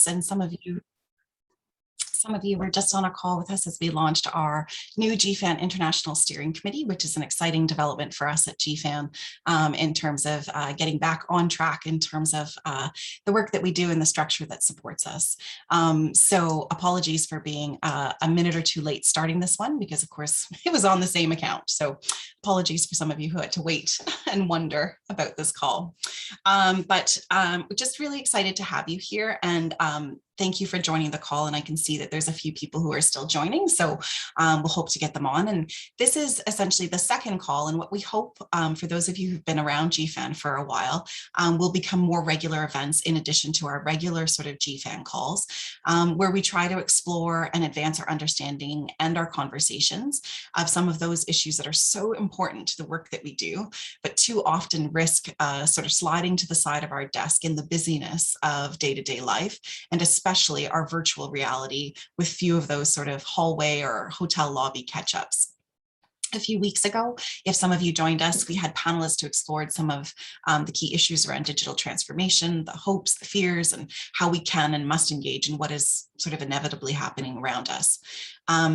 panelists, and some of you were just on a call with us as we launched our new GFAN International Steering Committee, which is an exciting development for us at GFAN in terms of getting back on track in terms of the work that we do and the structure that supports us. So apologies for being a minute or two late starting this one, because of course it was on the same account. So apologies for some of you who had to wait and wonder about this call. But we're just really excited to have you here, and thank you for joining the call. And I can see that there's a few people who are still joining, so we'll hope to get them on. And this is essentially the second call, and what we hope for those of you who've been around GFAN for a while will become more regular events in addition to our regular sort of GFAN calls, where we try to explore and advance our understanding and our conversations of some of those issues that are so important to the work that we do, but too often risk sort of sliding to the side of our desk in the busyness of day-to-day life, and especially our virtual reality with few of those sort of hallway or hotel lobby catch-ups. A few weeks ago, if some of you joined us, we had panelists who explored some of the key issues around digital transformation, the hopes, the fears, and how we can and must engage in what is sort of inevitably happening around us.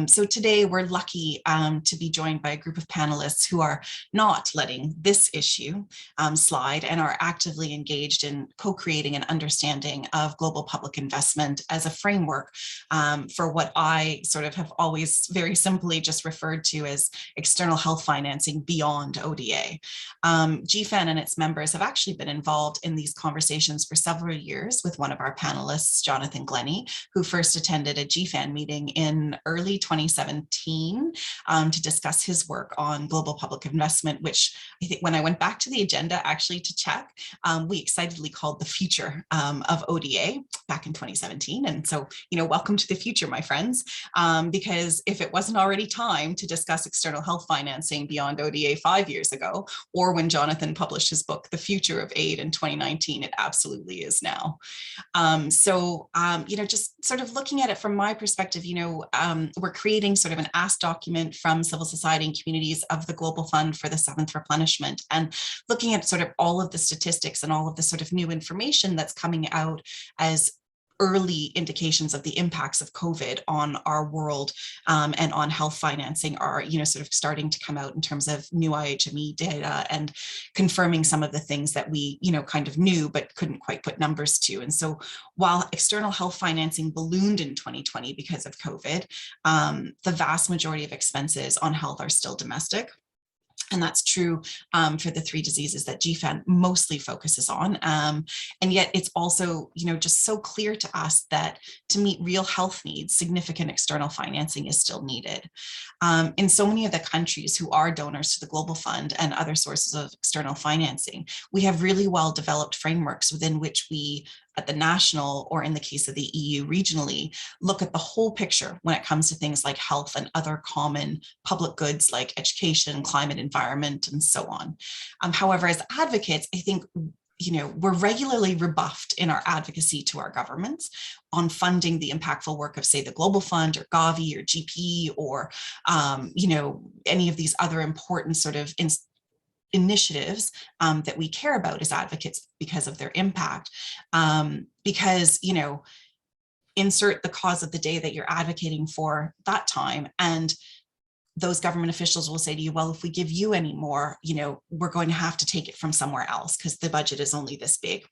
So today we're lucky to be joined by a group of panelists who are not letting this issue slide and are actively engaged in co-creating an understanding of global public investment as a framework for what I sort of have always very simply just referred to as external health financing beyond ODA. GFAN and its members have actually been involved in these conversations for several years with one of our panelists, Jonathan Glennie, who first attended a GFAN meeting in early 2017 to discuss his work on global public investment, which I think when I went back to the agenda actually to check, we excitedly called the future of ODA back in 2017. And so, you know, welcome to the future, my friends, because if it wasn't already time to discuss external health financing beyond ODA 5 years ago, or when Jonathan published his book, The Future of Aid in 2019, it absolutely is now. You know, just sort of looking at it from my perspective, you know, we're creating sort of an ask document from civil society and communities of the Global Fund for the 7th replenishment, and looking at sort of all of the statistics and all of the sort of new information that's coming out as early indications of the impacts of COVID on our world and on health financing are, you know, sort of starting to come out in terms of new IHME data and confirming some of the things that we, you know, kind of knew but couldn't quite put numbers to. And so while external health financing ballooned in 2020 because of COVID, the vast majority of expenses on health are still domestic. And that's true for the 3 diseases that GFAN mostly focuses on. And yet it's also, you know, just so clear to us that to meet real health needs, significant external financing is still needed. In so many of the countries who are donors to the Global Fund and other sources of external financing, we have really well developed frameworks within which we, at the national, or in the case of the EU regionally, look at the whole picture when it comes to things like health and other common public goods like education, climate, environment, and so on. However, as advocates, I think, you know, we're regularly rebuffed in our advocacy to our governments on funding the impactful work of, say, the Global Fund or Gavi or GPI or, you know, any of these other important sort of initiatives that we care about as advocates because of their impact. Because, you know, insert the cause of the day that you're advocating for that time, and those government officials will say to you, well, if we give you any more, you know, we're going to have to take it from somewhere else because the budget is only this big.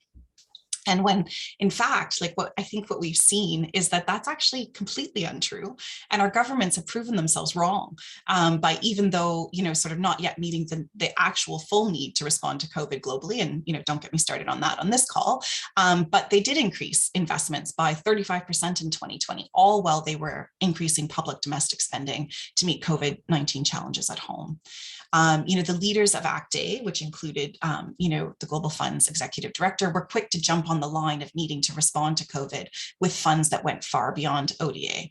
And when, in fact, like what I think what we've seen is that that's actually completely untrue. And our governments have proven themselves wrong by, even though, you know, sort of not yet meeting the actual full need to respond to COVID globally. And, you know, don't get me started on that on this call, but they did increase investments by 35% in 2020, all while they were increasing public domestic spending to meet COVID-19 challenges at home. You know, the leaders of ACT-A, which included, you know, the Global Fund's executive director, were quick to jump on the line of needing to respond to COVID with funds that went far beyond ODA.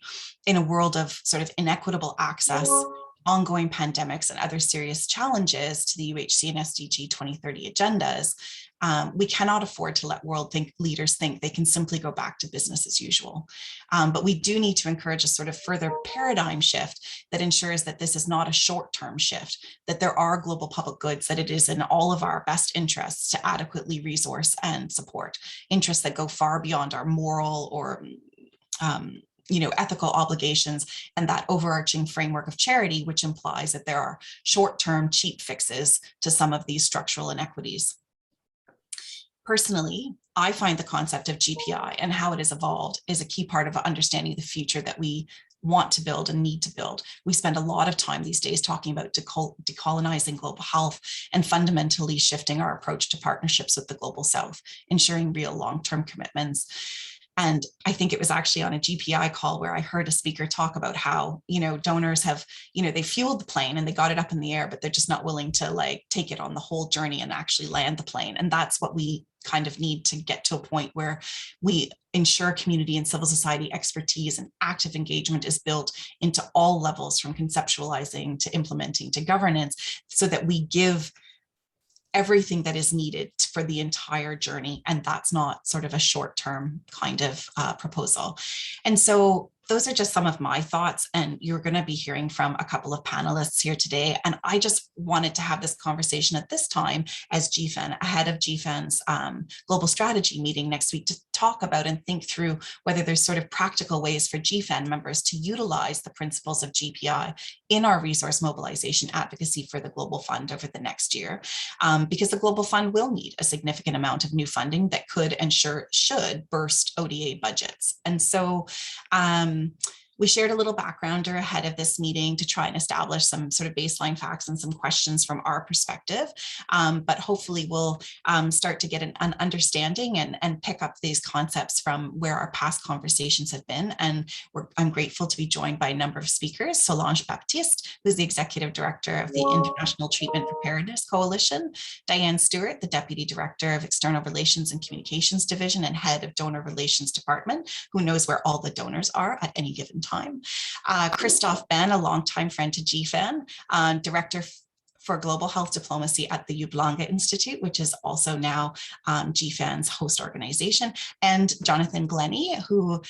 In a world of sort of inequitable access, ongoing pandemics, and other serious challenges to the UHC and SDG 2030 agendas, We cannot afford to let leaders think they can simply go back to business as usual. But we do need to encourage a sort of further paradigm shift that ensures that this is not a short-term shift, that there are global public goods, that it is in all of our best interests to adequately resource and support interests that go far beyond our moral or ethical obligations, and that overarching framework of charity, which implies that there are short-term cheap fixes to some of these structural inequities. Personally, I find the concept of GPI and how it has evolved is a key part of understanding the future that we want to build and need to build. We spend a lot of time these days talking about decolonizing global health and fundamentally shifting our approach to partnerships with the global south, ensuring real long-term commitments. And I think it was actually on a GPI call where I heard a speaker talk about how, donors have, they fueled the plane and they got it up in the air, but they're just not willing to take it on the whole journey and actually land the plane. And that's what we kind of need to get to a point where we ensure community and civil society expertise and active engagement is built into all levels, from conceptualizing to implementing to governance, so that we give everything that is needed for the entire journey. And that's not sort of a short-term kind of proposal. And so those are just some of my thoughts, and you're going to be hearing from a couple of panelists here today. And I just wanted to have this conversation at this time as GFAN, ahead of GFAN's global strategy meeting next week, to talk about and think through whether there's sort of practical ways for GFAN members to utilize the principles of GPI in our resource mobilization advocacy for the Global Fund over the next year, because the Global Fund will need a significant amount of new funding that could and should burst ODA budgets. And so we shared a little backgrounder ahead of this meeting to try and establish some sort of baseline facts and some questions from our perspective. But hopefully we'll start to get an understanding and pick up these concepts from where our past conversations have been. And I'm grateful to be joined by a number of speakers: Solange Baptiste, who's the Executive Director of the International Treatment Preparedness Coalition; Dianne Stewart, the Deputy Director of External Relations and Communications Division and Head of Donor Relations Department, who knows where all the donors are at any given time; Christoph Benn, a longtime friend to GFAN, Director for Global Health Diplomacy at the Ublanga Institute, which is also now GFAN's host organization; and Jonathan Glennie, who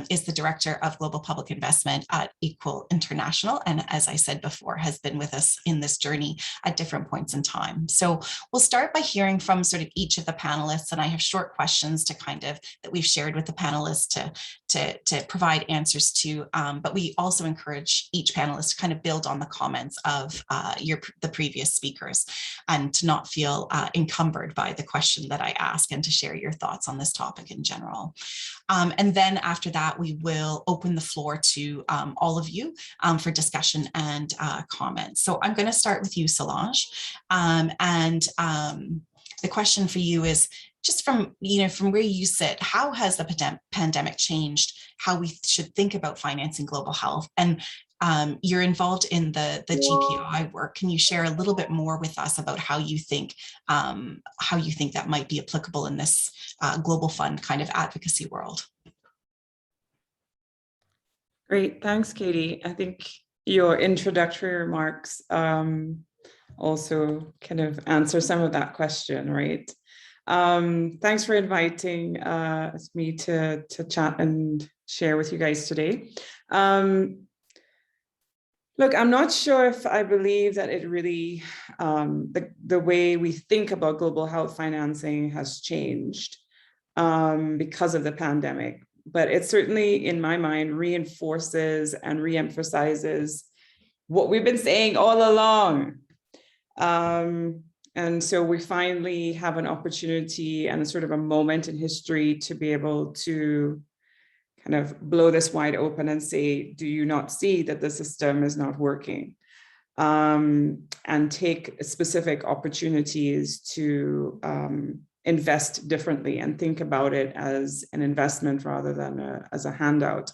is the Director of Global Public Investment at Equal International, and as I said before, has been with us in this journey at different points in time. So we'll start by hearing from sort of each of the panelists, and I have short questions that we've shared with the panelists to provide answers to, but we also encourage each panelist to kind of build on the comments of the previous speakers, and to not feel encumbered by the question that I ask, and to share your thoughts on this topic in general. And then after that, we will open the floor to all of you for discussion and comments. So I'm going to start with you, Solange. The question for you is, just from where you sit, how has the pandemic changed how we should think about financing global health? And you're involved in the GPI work. Can you share a little bit more with us about how you think that might be applicable in this global fund kind of advocacy world? Great, thanks, Katie. I think your introductory remarks also kind of answer some of that question, right? Thanks for inviting me to chat and share with you guys today. Look, I'm not sure if I believe that it really, the way we think about global health financing has changed because of the pandemic, but it certainly, in my mind, reinforces and reemphasizes what we've been saying all along. And so we finally have an opportunity and a sort of a moment in history to be able to kind of blow this wide open and say, do you not see that the system is not working? And take specific opportunities to invest differently and think about it as an investment rather than as a handout.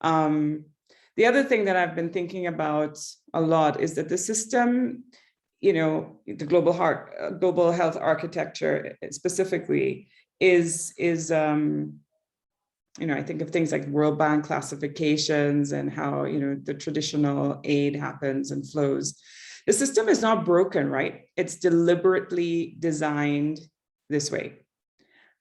The other thing that I've been thinking about a lot is that the system, the global health architecture specifically is I think of things like World Bank classifications and how, the traditional aid happens and flows. The system is not broken, right? It's deliberately designed this way.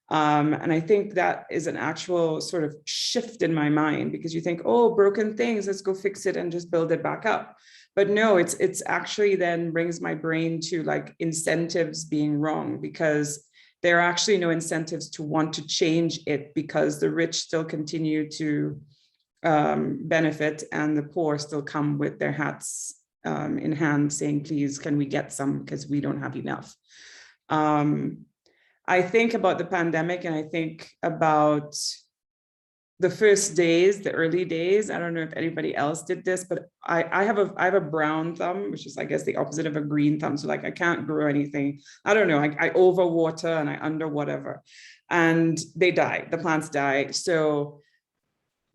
And I think that is an actual sort of shift in my mind, because you think, oh, broken things, let's go fix it and just build it back up. But no, it's actually then brings my brain to like incentives being wrong, because there are actually no incentives to want to change it, because the rich still continue to benefit and the poor still come with their hats in hand saying, please, can we get some, because we don't have enough. I think about the pandemic, and I think about the first days, the early days. I don't know if anybody else did this, but I have a brown thumb, which is, I guess, the opposite of a green thumb. So like, I can't grow anything. I don't know. I overwater and I under whatever, and they die. The plants die. So,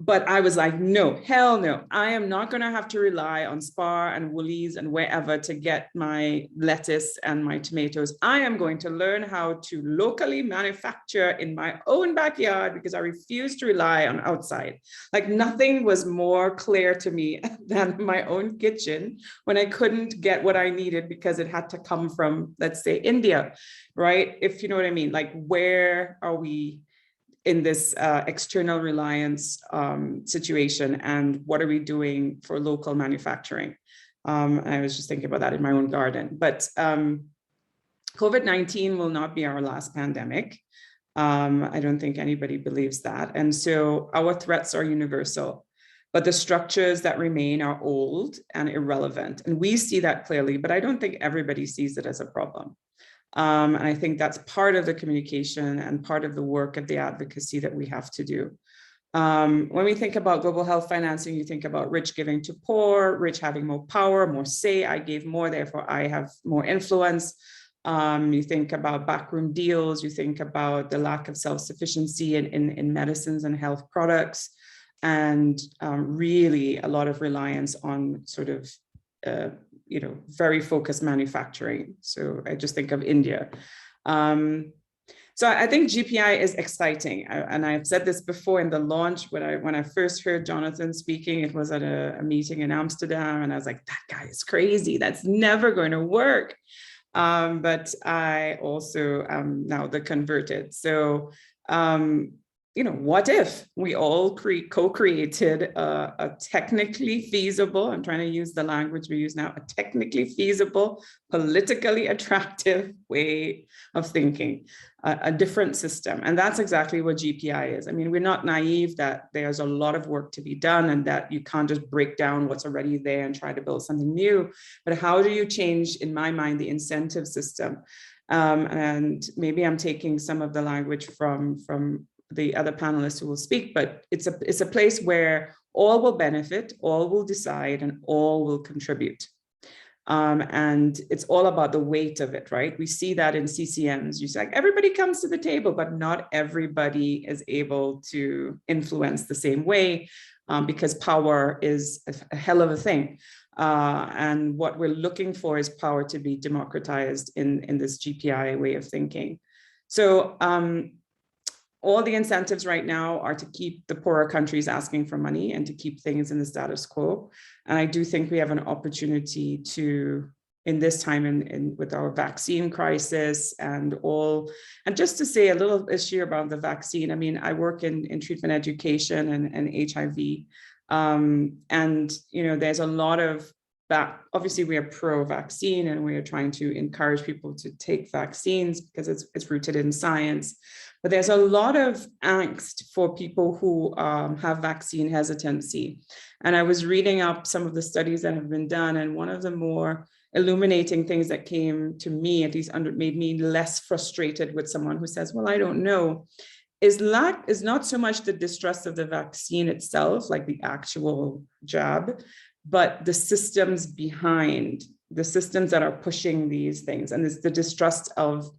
but I was like, no, hell no. I am not going to have to rely on Spar and Woolies and wherever to get my lettuce and my tomatoes. I am going to learn how to locally manufacture in my own backyard, because I refuse to rely on outside. Like, nothing was more clear to me than my own kitchen when I couldn't get what I needed because it had to come from, let's say, India, right? If you know what I mean. Like, where are we in this external reliance situation, and what are we doing for local manufacturing? I was just thinking about that in my own garden. But COVID-19 will not be our last pandemic. I don't think anybody believes that. And so our threats are universal, but the structures that remain are old and irrelevant. And we see that clearly, but I don't think everybody sees it as a problem. And I think that's part of the communication and part of the work of the advocacy that we have to do. When we think about global health financing, you think about rich giving to poor, rich having more power, more say. I gave more, therefore I have more influence. You think about backroom deals, you think about the lack of self-sufficiency in medicines and health products, and really a lot of reliance on sort of very focused manufacturing. So I just think of India. So I think GPI is exciting. And I've said this before in the launch, when I first heard Jonathan speaking, it was at a meeting in Amsterdam. And I was like, that guy is crazy. That's never going to work. But I also am now the converted. So, what if we all co-created a technically feasible, I'm trying to use the language we use now, a technically feasible, politically attractive way of thinking, a different system. And that's exactly what GPI is. I mean, we're not naive that there's a lot of work to be done and that you can't just break down what's already there and try to build something new. But how do you change, in my mind, the incentive system? And maybe I'm taking some of the language from the other panelists who will speak, but it's a place where all will benefit, all will decide, and all will contribute. And it's all about the weight of it, right? We see that in CCMs. You say, like, everybody comes to the table, but not everybody is able to influence the same way, because power is a hell of a thing. And what we're looking for is power to be democratized in this GPI way of thinking. So all the incentives right now are to keep the poorer countries asking for money and to keep things in the status quo. And I do think we have an opportunity to, in this time with our vaccine crisis and just to say a little issue about the vaccine. I mean, I work in treatment education and HIV. And, there's a lot of that. Obviously, we are pro-vaccine and we are trying to encourage people to take vaccines because it's rooted in science. But there's a lot of angst for people who have vaccine hesitancy. And I was reading up some of the studies that have been done, and one of the more illuminating things that came to me, at least made me less frustrated with someone who says, well, I don't know, is not so much the distrust of the vaccine itself, like the actual jab, but the systems behind, the systems that are pushing these things. And it's the distrust of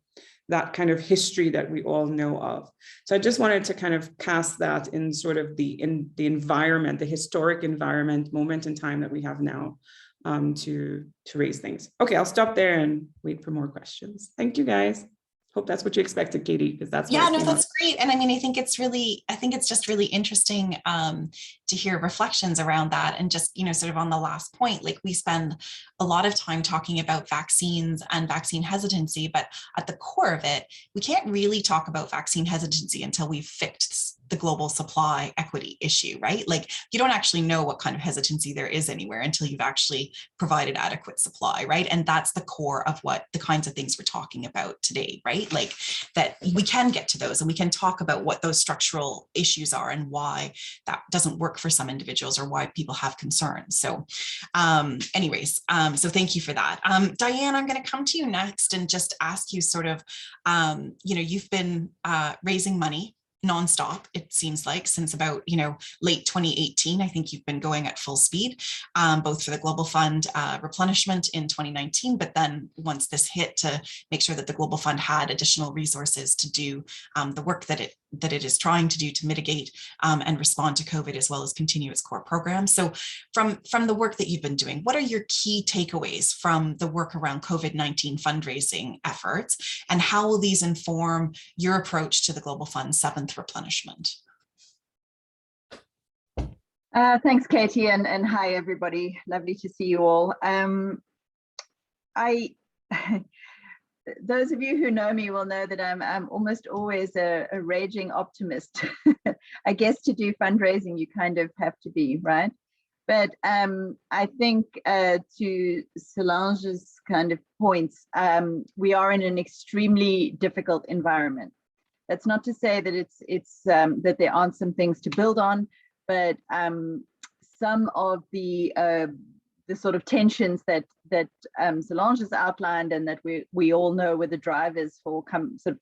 that kind of history that we all know of. So I just wanted to kind of cast that in sort of the environment, the historic environment, moment in time that we have now to raise things. Okay, I'll stop there and wait for more questions. Thank you, guys. Hope that's what you expected, Katie, because that's Yeah, what no, came up. that's great. And I mean, I think it's just really interesting to hear reflections around that. And just, sort of on the last point, like we spend a lot of time talking about vaccines and vaccine hesitancy, but at the core of it, we can't really talk about vaccine hesitancy until we've fixed the global supply equity issue, right? Like you don't actually know what kind of hesitancy there is anywhere until you've actually provided adequate supply, right? And that's the core of what the kinds of things we're talking about today, right? Like that we can get to those and we can talk about what those structural issues are and why that doesn't work for some individuals or why people have concerns. So so thank you for that. Dianne, I'm going to come to you next and just ask you sort of, you've been raising money nonstop, it seems like, since about, late 2018. I think you've been going at full speed, both for the Global Fund replenishment in 2019, but then once this hit, to make sure that the Global Fund had additional resources to do the work that it is trying to do to mitigate and respond to COVID, as well as continue its core program. So from the work that you've been doing, what are your key takeaways from the work around COVID-19 fundraising efforts, and how will these inform your approach to the Global Fund's 7th replenishment? Thanks, Katie, and hi, everybody. Lovely to see you all. Those of you who know me will know that I'm almost always a raging optimist. I guess to do fundraising, you kind of have to be, right? But I think to Solange's kind of points, we are in an extremely difficult environment. That's not to say that it's that there aren't some things to build on, but some of the sort of tensions that Solange has outlined, and that we all know were the drivers for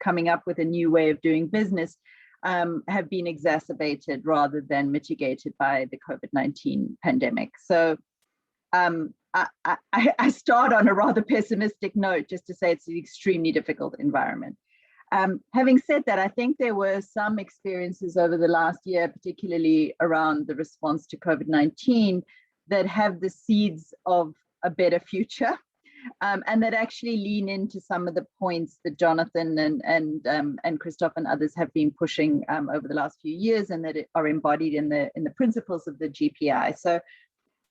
coming up with a new way of doing business, have been exacerbated rather than mitigated by the COVID-19 pandemic. So I start on a rather pessimistic note, just to say it's an extremely difficult environment. Having said that, I think there were some experiences over the last year, particularly around the response to COVID-19, that have the seeds of a better future, and that actually lean into some of the points that Jonathan and Christoph and others have been pushing over the last few years, and that are embodied in the principles of the GPI. So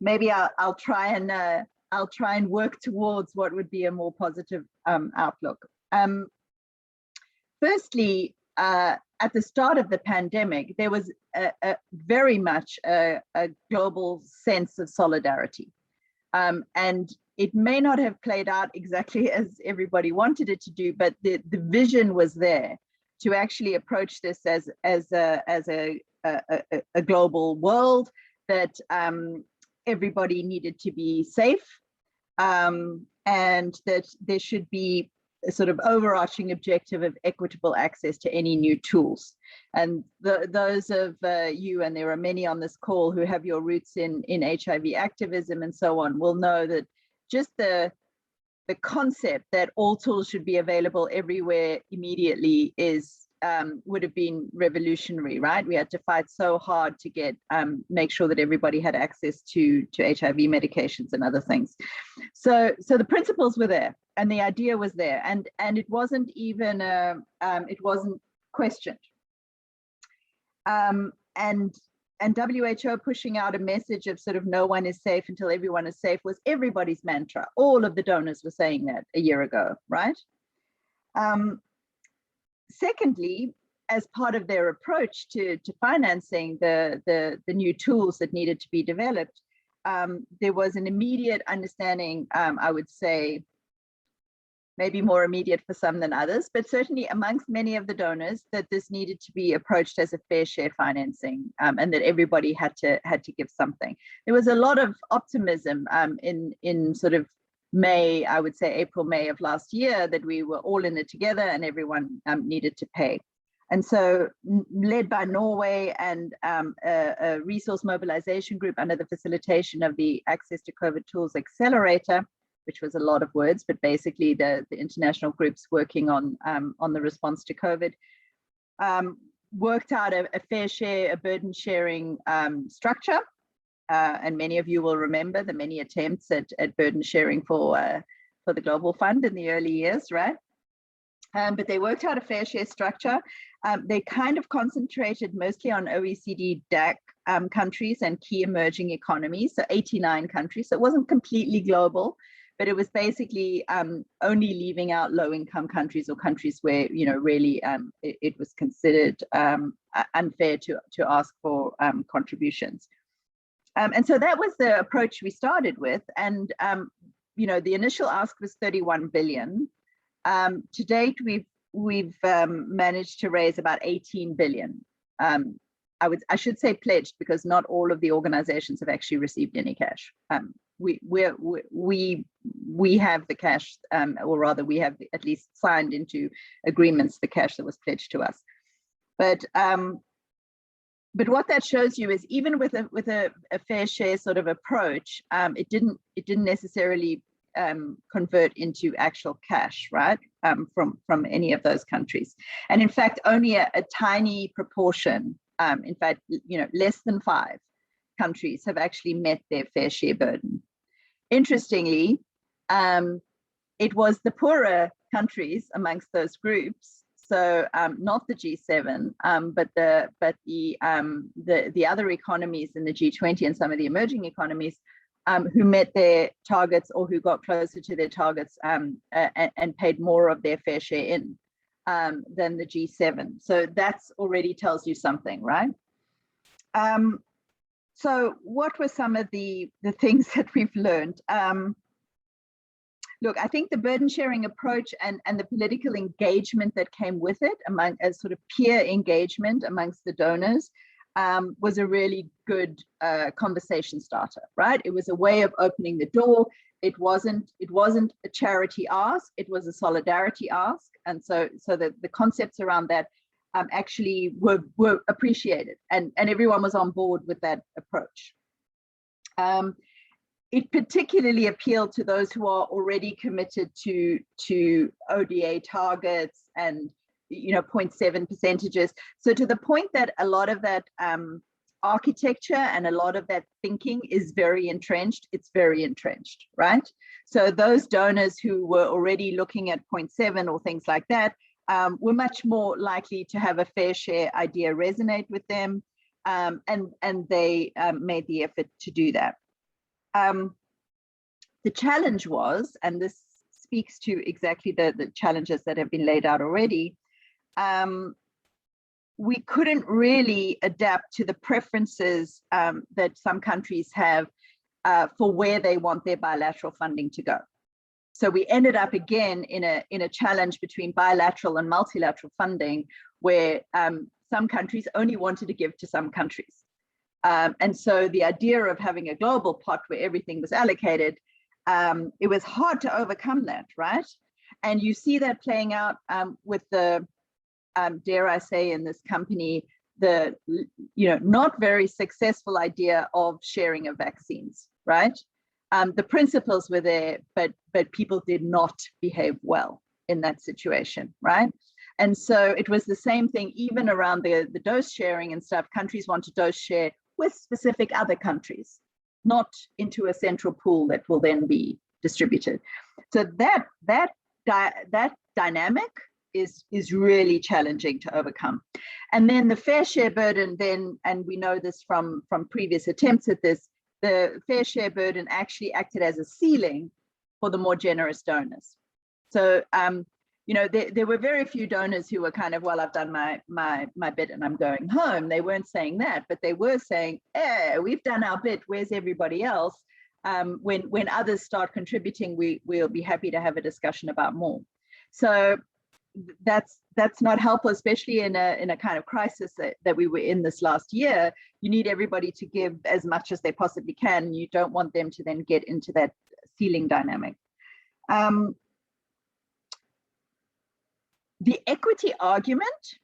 maybe I'll try and work towards what would be a more positive outlook. Firstly, at the start of the pandemic, there was very much a global sense of solidarity. And it may not have played out exactly as everybody wanted it to do, but the vision was there to actually approach this as a global world, that everybody needed to be safe, and that there should be a sort of overarching objective of equitable access to any new tools. And those of you, and there are many on this call who have your roots in HIV activism and so on, will know that just the concept that all tools should be available everywhere immediately would have been revolutionary, right? We had to fight so hard to make sure that everybody had access to HIV medications and other things. So the principles were there, and the idea was there, and it wasn't even it wasn't questioned. And WHO pushing out a message of sort of no one is safe until everyone is safe was everybody's mantra. All of the donors were saying that a year ago, right? Secondly, as part of their approach to financing the new tools that needed to be developed, there was an immediate understanding, I would say, maybe more immediate for some than others, but certainly amongst many of the donors, that this needed to be approached as a fair share financing, and that everybody had to give something. There was a lot of optimism in sort of May, I would say April, May of last year, that we were all in it together and everyone needed to pay. And so, led by Norway and a resource mobilization group under the facilitation of the Access to COVID Tools Accelerator, which was a lot of words, but basically the international groups working on the response to COVID, worked out a fair share, a burden sharing structure. And many of you will remember the many attempts at burden sharing for the Global Fund in the early years, right? But they worked out a fair share structure. They kind of concentrated mostly on OECD DAC countries and key emerging economies, so 89 countries. So it wasn't completely global, but it was basically only leaving out low-income countries or countries where, you know, really it was considered unfair to ask for contributions. And so that was the approach we started with. And, you know, the initial ask was 31 billion. To date, we've managed to raise about 18 billion. I should say pledged, because not all of the organizations have actually received any cash. We have the cash, or rather we have at least signed into agreements the cash that was pledged to us. But what that shows you is, even with a fair share sort of approach, it didn't necessarily convert into actual cash, right, from any of those countries. And in fact, only a tiny proportion, in fact, you know, less than 5 countries have actually met their fair share burden. Interestingly, it was the poorer countries amongst those groups, so not the G7, but the other economies in the G20 and some of the emerging economies, who met their targets or who got closer to their targets and paid more of their fair share in than the G7. So that's already tells you something, right? So what were some of the things that we've learned? Look, I think the burden sharing approach and the political engagement that came with it, among as sort of peer engagement amongst the donors, was a really good conversation starter, right? It was a way of opening the door. It wasn't a charity ask, it was a solidarity ask. And so the concepts around that actually were appreciated, and everyone was on board with that approach. It particularly appealed to those who are already committed to ODA targets and, you know, 0.7 percentages. So to the point that a lot of that architecture and a lot of that thinking is very entrenched, it's very entrenched, right? So those donors who were already looking at 0.7 or things like that were much more likely to have a fair share idea resonate with them, and they made the effort to do that. The challenge was, and this speaks to exactly the challenges that have been laid out already, we couldn't really adapt to the preferences that some countries have for where they want their bilateral funding to go. So we ended up again in a challenge between bilateral and multilateral funding, where some countries only wanted to give to some countries. And so the idea of having a global pot where everything was allocated, it was hard to overcome that, right? And you see that playing out with the, dare I say, in this company, the, you know, not very successful idea of sharing of vaccines, right? The principles were there, but people did not behave well in that situation, right? And so it was the same thing even around the dose sharing and stuff. Countries want to dose share with specific other countries, not into a central pool that will then be distributed. So that dynamic is really challenging to overcome. And then the fair share burden then, and we know this from previous attempts at this, the fair share burden actually acted as a ceiling for the more generous donors. So, you know, there were very few donors who were kind of, well, I've done my bit and I'm going home. They weren't saying that, but they were saying, we've done our bit, where's everybody else? When others start contributing, we'll be happy to have a discussion about more. So that's not helpful, especially in a kind of crisis that we were in this last year. You need everybody to give as much as they possibly can. You don't want them to then get into that ceiling dynamic. The equity argument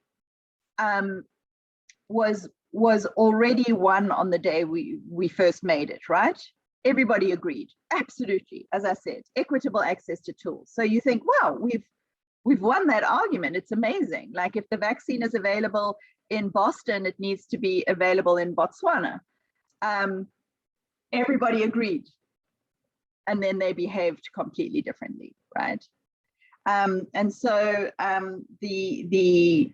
was already won on the day we first made it, right? Everybody agreed, absolutely. As I said, equitable access to tools. So you think, wow, we've won that argument. It's amazing. Like, if the vaccine is available in Boston, it needs to be available in Botswana. Everybody agreed. And then they behaved completely differently, right? And so the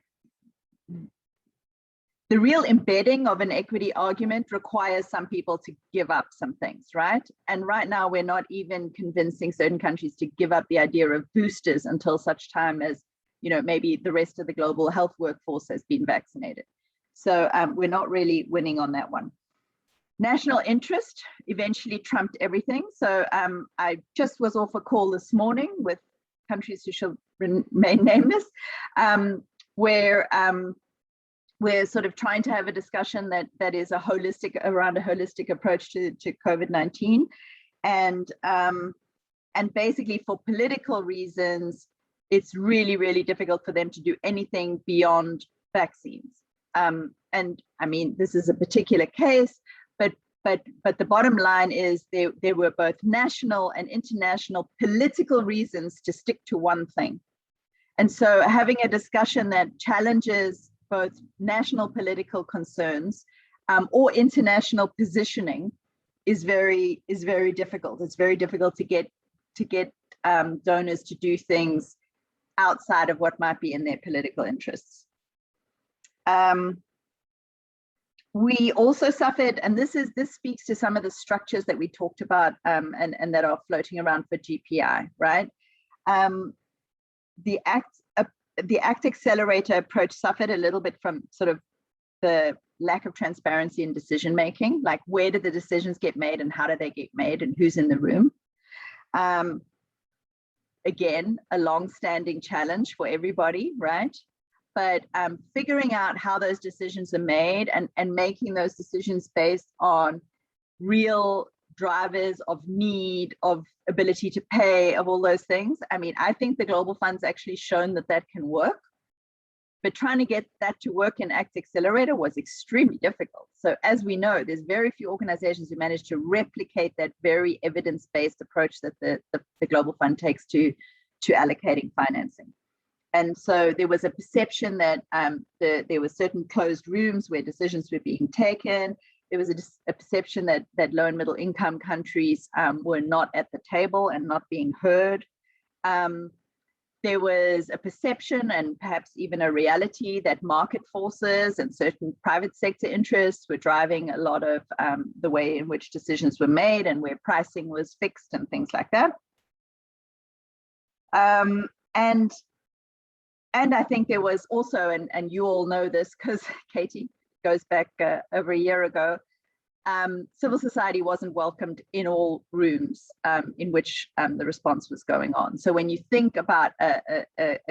real embedding of an equity argument requires some people to give up some things, right? And right now, we're not even convincing certain countries to give up the idea of boosters until such time as, maybe the rest of the global health workforce has been vaccinated. So we're not really winning on that one. National interest eventually trumped everything. So I just was off a call this morning with countries who shall remain nameless, where we're sort of trying to have a discussion that is around a holistic approach to COVID-19, and basically for political reasons, it's really, really difficult for them to do anything beyond vaccines. And I mean, this is a particular case, but the bottom line is there were both national and international political reasons to stick to one thing. And so having a discussion that challenges both national political concerns or international positioning is very difficult. It's very difficult to get donors to do things outside of what might be in their political interests. We also suffered, and this speaks to some of the structures that we talked about and that are floating around for GPI, right? The ACT Accelerator approach suffered a little bit from sort of the lack of transparency in decision making, like where did the decisions get made and how do they get made and who's in the room? Again, a long-standing challenge for everybody, right? But figuring out how those decisions are made and making those decisions based on real drivers of need, of ability to pay, of all those things. I mean, I think the Global Fund's actually shown that can work, but trying to get that to work in ACT Accelerator was extremely difficult. So as we know, there's very few organizations who manage to replicate that very evidence-based approach that the Global Fund takes to allocating financing. And so there was a perception that there were certain closed rooms where decisions were being taken. There was a perception that low and middle income countries were not at the table and not being heard. There was a perception and perhaps even a reality that market forces and certain private sector interests were driving a lot of the way in which decisions were made and where pricing was fixed and things like that. And I think there was also, and you all know this because Katie goes back over a year ago, civil society wasn't welcomed in all rooms in which the response was going on. So when you think about a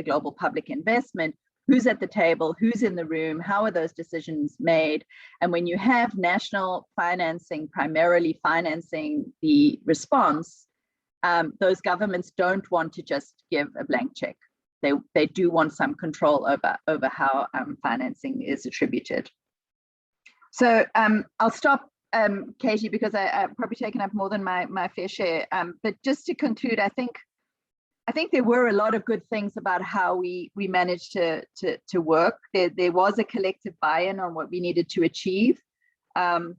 global public investment, who's at the table, who's in the room, how are those decisions made? And when you have national financing, primarily financing the response, those governments don't want to just give a blank check. They do want some control over how financing is attributed. So I'll stop, Katie, because I've probably taken up more than my fair share. But just to conclude, I think there were a lot of good things about how we managed to work. There was a collective buy-in on what we needed to achieve. And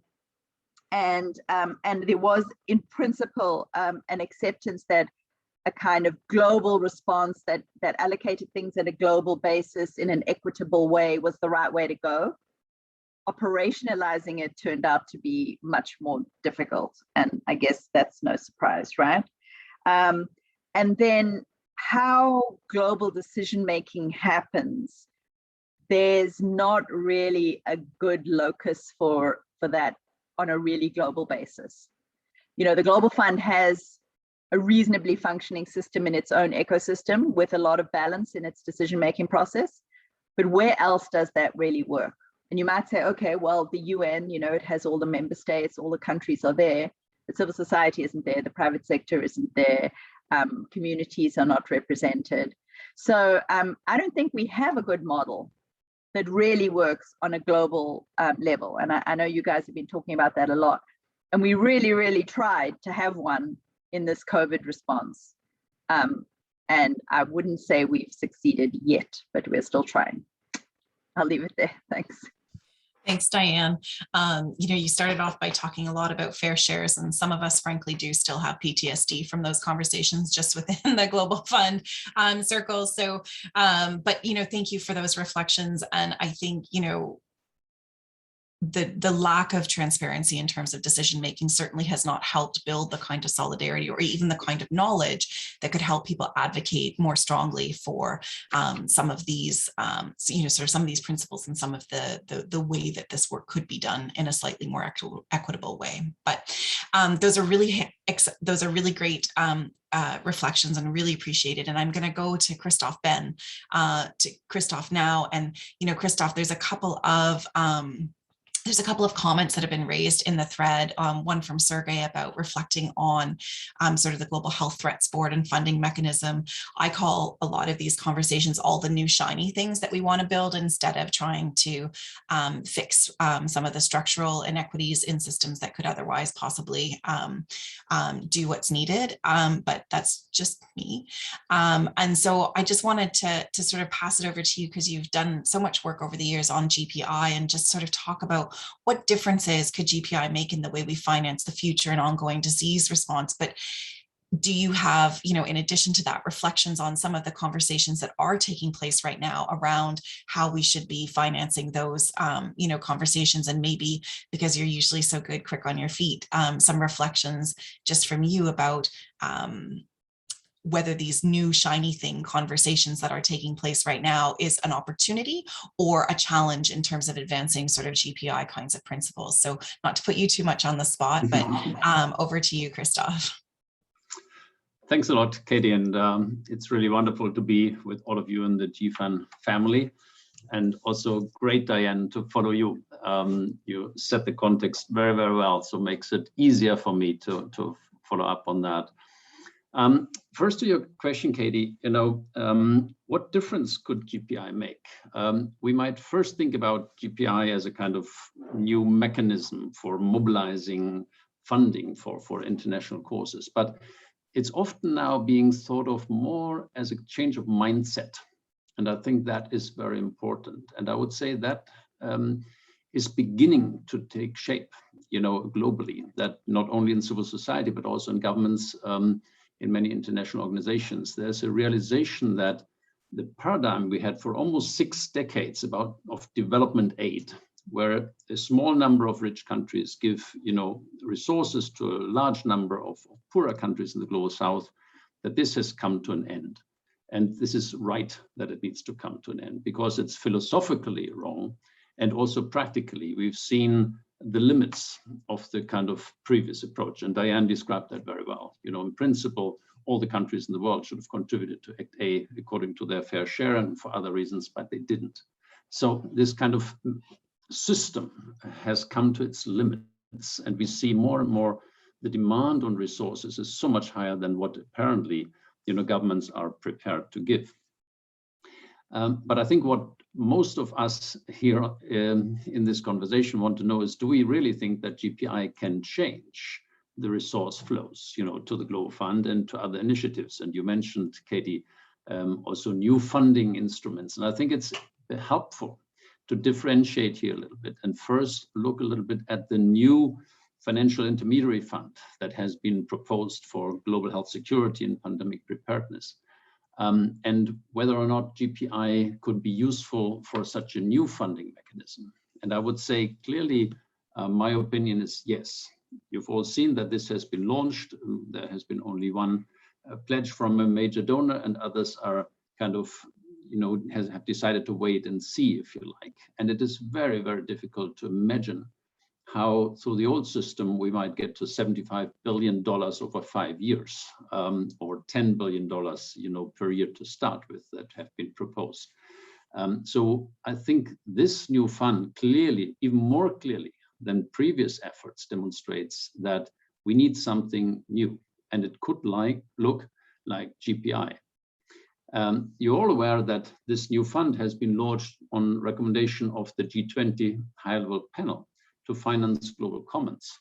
there was, in principle, an acceptance that a kind of global response that allocated things at a global basis in an equitable way was the right way to go. Operationalizing it turned out to be much more difficult. And I guess that's no surprise, right? And then how global decision-making happens, there's not really a good locus for that on a really global basis. You know, the Global Fund has a reasonably functioning system in its own ecosystem with a lot of balance in its decision-making process. But where else does that really work? And you might say, okay, well, the UN, you know, it has all the member states, all the countries are there, but civil society isn't there, the private sector isn't there, communities are not represented. So I don't think we have a good model that really works on a global level. And I know you guys have been talking about that a lot. And we really, really tried to have one in this COVID response. And I wouldn't say we've succeeded yet, but we're still trying. I'll leave it there. Thanks. Thanks, Dianne. You started off by talking a lot about fair shares, and some of us, frankly, do still have PTSD from those conversations just within the Global Fund circles. So, but thank you for those reflections. And I think the lack of transparency in terms of decision making certainly has not helped build the kind of solidarity or even the kind of knowledge that could help people advocate more strongly for some of these sort of some of these principles and some of the way that this work could be done in a slightly more equitable way. But those are really great reflections and really appreciated. And I'm going to go to Christoph Benn, to Christoph now. And Christoph, there's a couple of comments that have been raised in the thread, one from Sergey about reflecting on sort of the Global Health Threats Board and funding mechanism. I call a lot of these conversations all the new shiny things that we want to build instead of trying to fix some of the structural inequities in systems that could otherwise possibly do what's needed. But that's just me. And so I just wanted to sort of pass it over to you because you've done so much work over the years on GPI, and just sort of talk about what differences could GPI make in the way we finance the future and ongoing disease response. But do you have, in addition to that, reflections on some of the conversations that are taking place right now around how we should be financing those, conversations, and maybe because you're usually so good, quick on your feet, some reflections just from you about whether these new shiny thing conversations that are taking place right now is an opportunity or a challenge in terms of advancing sort of GPI kinds of principles. So not to put you too much on the spot, but over to you, Christoph. Thanks a lot, Katie. And it's really wonderful to be with all of you in the GFAN family. And also great, Dianne, to follow you. You set the context very, very well. So makes it easier for me to follow up on that. First to your question, Katie, what difference could GPI make? We might first think about GPI as a kind of new mechanism for mobilizing funding for international causes, but it's often now being thought of more as a change of mindset. And I think that is very important. And I would say that is beginning to take shape, globally, that not only in civil society, but also in governments, in many international organizations. There's a realization that the paradigm we had for almost 6 decades of development aid, where a small number of rich countries give resources to a large number of poorer countries in the global south, that this has come to an end. And this is right that it needs to come to an end, because it's philosophically wrong. And also practically, we've seen the limits of the kind of previous approach. And Dianne described that very well. In principle, all the countries in the world should have contributed to Act A according to their fair share and for other reasons, but they didn't. So this kind of system has come to its limits, and we see more and more the demand on resources is so much higher than what apparently governments are prepared to give. But I think what most of us here in this conversation want to know is, do we really think that GPI can change the resource flows, to the Global Fund and to other initiatives? And you mentioned, Katie, also new funding instruments. And I think it's helpful to differentiate here a little bit and first look a little bit at the new financial intermediary fund that has been proposed for global health security and pandemic preparedness. And whether or not GPI could be useful for such a new funding mechanism. And I would say clearly, my opinion is yes. You've all seen that this has been launched. There has been only one pledge from a major donor, and others are kind of, have decided to wait and see, if you like. And it is very, very difficult to imagine how through the old system we might get to $75 billion over 5 years, or $10 billion, per year to start with, that have been proposed. So I think this new fund clearly, even more clearly than previous efforts, demonstrates that we need something new, and it could look like GPI. You're all aware that this new fund has been launched on recommendation of the G20 high-level panel to finance global commons.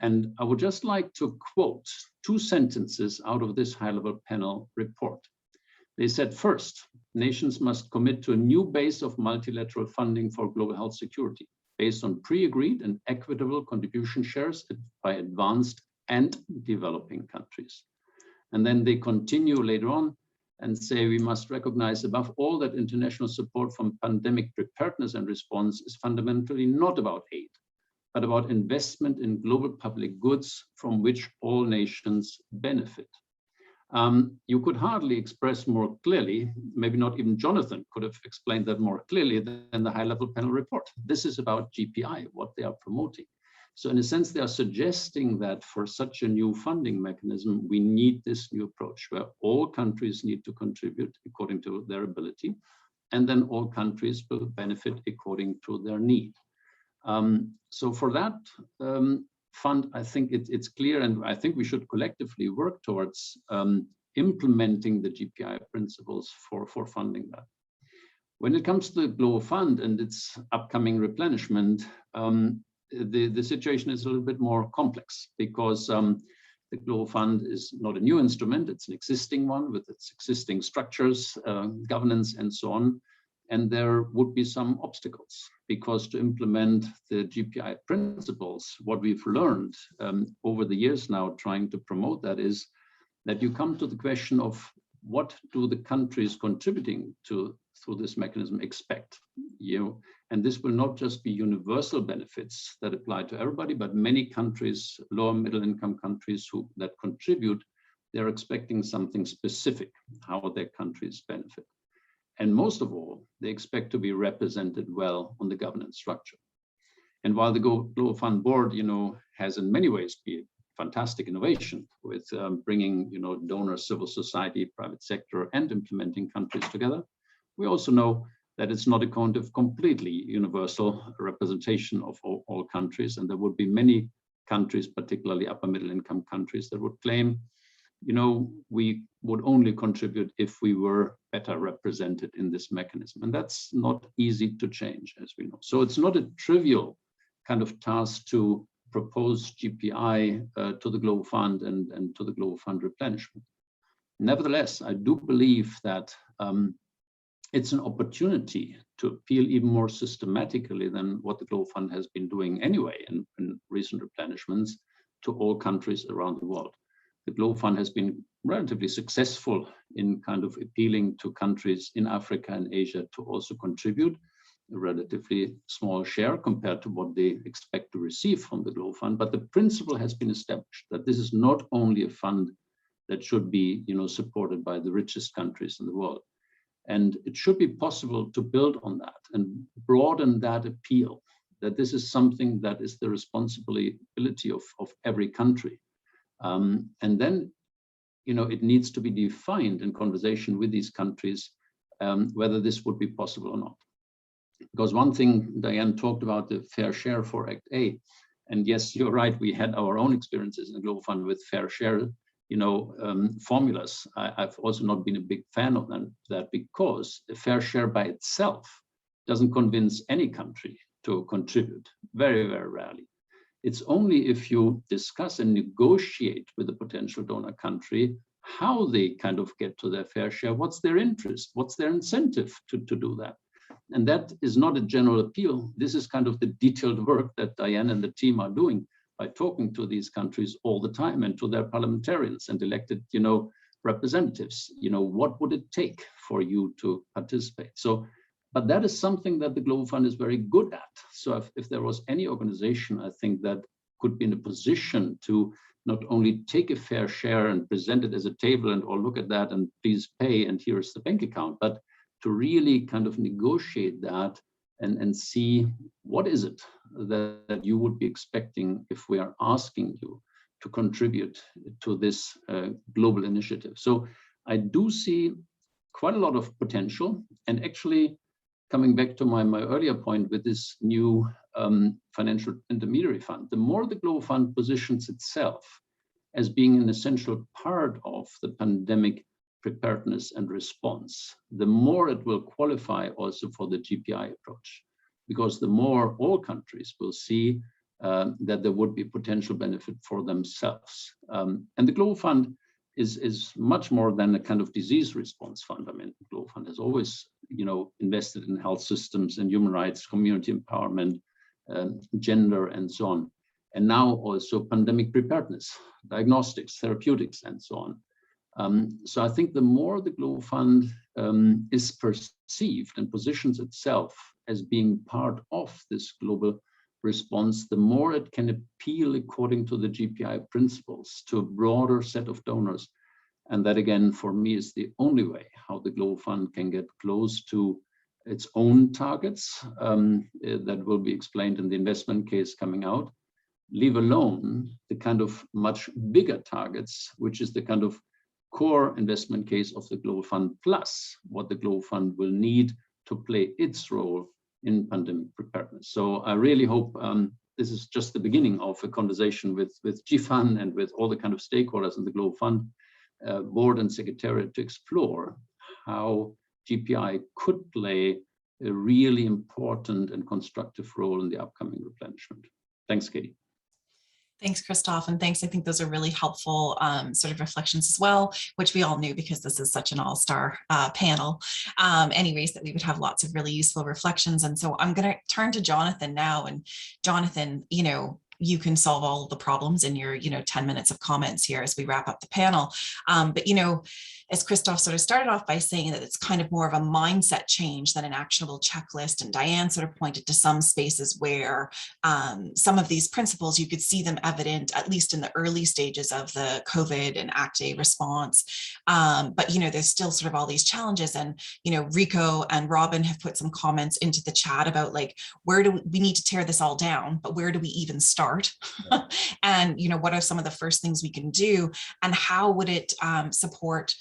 And I would just like to quote 2 sentences out of this high-level panel report. They said, first, nations must commit to a new base of multilateral funding for global health security, based on pre-agreed and equitable contribution shares by advanced and developing countries. And then they continue later on and say we must recognize above all that international support from pandemic preparedness and response is fundamentally not about aid, but about investment in global public goods from which all nations benefit. You could hardly express more clearly, maybe not even Jonathan could have explained that more clearly than the high-level panel report. This is about GPI, what they are promoting. So in a sense, they are suggesting that for such a new funding mechanism, we need this new approach where all countries need to contribute according to their ability, and then all countries will benefit according to their need. So for that fund, I think it's clear, and I think we should collectively work towards implementing the GPI principles for funding that. When it comes to the Global Fund and its upcoming replenishment, the situation is a little bit more complex because the Global Fund is not a new instrument, it's an existing one with its existing structures, governance, and so on. And there would be some obstacles because to implement the GPI principles, what we've learned over the years now trying to promote that is that you come to the question of what do the countries contributing through this mechanism expect? And this will not just be universal benefits that apply to everybody, but many countries, lower middle income countries that contribute, they're expecting something specific, how their countries benefit. And most of all, they expect to be represented well on the governance structure. And while the Global Fund Board, has in many ways been fantastic innovation with bringing, donor, civil society, private sector, and implementing countries together, we also know that it's not a kind of completely universal representation of all countries. And there would be many countries, particularly upper middle income countries, that would claim, we would only contribute if we were better represented in this mechanism. And that's not easy to change, as we know. So it's not a trivial kind of task to propose GPI to the Global Fund and to the Global Fund replenishment. Nevertheless, I do believe that it's an opportunity to appeal even more systematically than what the Global Fund has been doing anyway in recent replenishments to all countries around the world. The Global Fund has been relatively successful in kind of appealing to countries in Africa and Asia to also contribute a relatively small share compared to what they expect to receive from the Global Fund. But the principle has been established that this is not only a fund that should be, supported by the richest countries in the world. And it should be possible to build on that and broaden that appeal, that this is something that is the responsibility of every country. And then, it needs to be defined in conversation with these countries, whether this would be possible or not. Because one thing Dianne talked about, the fair share for Act A, and yes, you're right, we had our own experiences in the Global Fund with fair share, formulas. I've also not been a big fan of that because a fair share by itself doesn't convince any country to contribute, very, very rarely. It's only if you discuss and negotiate with a potential donor country how they kind of get to their fair share, what's their interest, what's their incentive to do that. And that is not a general appeal. This is kind of the detailed work that Dianne and the team are doing by talking to these countries all the time and to their parliamentarians and elected, representatives. What would it take for you to participate? So, but that is something that the Global Fund is very good at. So if there was any organization, I think that could be in a position to not only take a fair share and present it as a table and or look at that and please pay and here's the bank account, but to really kind of negotiate that and see what is it that you would be expecting if we are asking you to contribute to this global initiative. So I do see quite a lot of potential, and actually coming back to my earlier point with this new financial intermediary fund, the more the Global Fund positions itself as being an essential part of the pandemic preparedness and response, the more it will qualify also for the GPI approach, because the more all countries will see that there would be potential benefit for themselves. And the Global Fund is much more than a kind of disease response fund. I mean, the Global Fund has always, invested in health systems and human rights, community empowerment, gender, and so on. And now also pandemic preparedness, diagnostics, therapeutics, and so on. So I think the more the Global Fund is perceived and positions itself as being part of this global response, the more it can appeal according to the GPI principles to a broader set of donors. And that, again, for me, is the only way how the Global Fund can get close to its own targets that will be explained in the investment case coming out, leave alone the kind of much bigger targets, which is the kind of core investment case of the Global Fund, plus what the Global Fund will need to play its role in pandemic preparedness. So I really hope this is just the beginning of a conversation with GFAN and with all the kind of stakeholders in the Global Fund board and secretariat to explore how GPI could play a really important and constructive role in the upcoming replenishment. Thanks, Katie. Thanks, Christoph, and thanks. I think those are really helpful sort of reflections as well, which we all knew because this is such an all-star panel. Anyways, that we would have lots of really useful reflections. And so I'm going to turn to Jonathan now. And Jonathan, you can solve all the problems in your 10 minutes of comments here as we wrap up the panel. But as Christoph sort of started off by saying that it's kind of more of a mindset change than an actionable checklist. And Dianne sort of pointed to some spaces where some of these principles, you could see them evident, at least in the early stages of the COVID and Act A response. But, there's still sort of all these challenges. And, Rico and Robin have put some comments into the chat about like, where do we need to tear this all down, but where do we even start? And, what are some of the first things we can do? And how would it support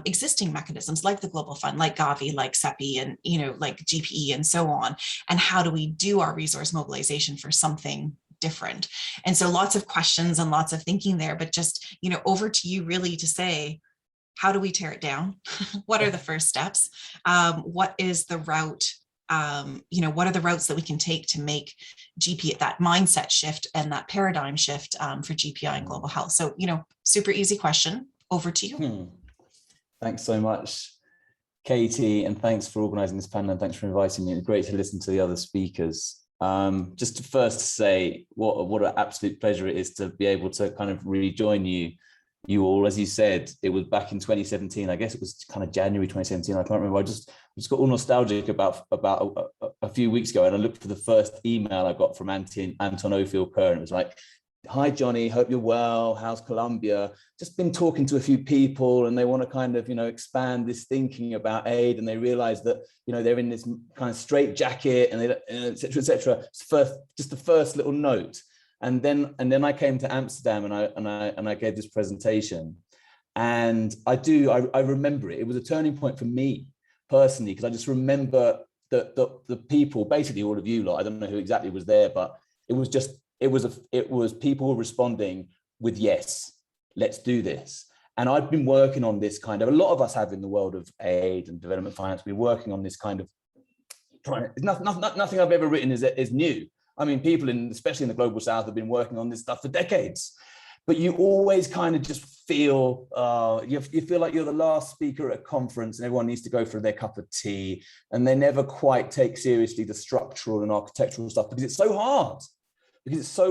existing mechanisms like the Global Fund, like Gavi, like CEPI, and like GPE, and so on? And how do we do our resource mobilization for something different? And so lots of questions and lots of thinking there, but just over to you really to say, how do we tear it down? What are the first steps? What is the route? What are the routes that we can take to make GPI that mindset shift and that paradigm shift for GPI and global health? So, super easy question. Over to you. Thanks so much, Katie, and thanks for organising this panel, and thanks for inviting me. It's great to listen to the other speakers. Just to first say what an absolute pleasure it is to be able to kind of rejoin you all. As you said, it was back in 2017. I guess it was kind of January 2017. I can't remember. I just got all nostalgic about a few weeks ago, and I looked for the first email I got from Anton Ophir-Kerr, and it was like, "Hi Johnny, hope you're well. How's Colombia? Just been talking to a few people, and they want to kind of expand this thinking about aid, and they realize that they're in this kind of straitjacket, and they etc. etc." Just the first little note. And then I came to Amsterdam, and I gave this presentation, and I remember it. It was a turning point for me personally, because I just remember the people, basically all of you lot. I don't know who exactly was there, but it was people responding with yes, let's do this. And I've been working on this kind of, a lot of us have in the world of aid and development finance, we're working on this kind of nothing I've ever written is new. I mean, people especially in the global south have been working on this stuff for decades, but you always kind of just feel, you feel like you're the last speaker at a conference and everyone needs to go for their cup of tea, and they never quite take seriously the structural and architectural stuff because it's so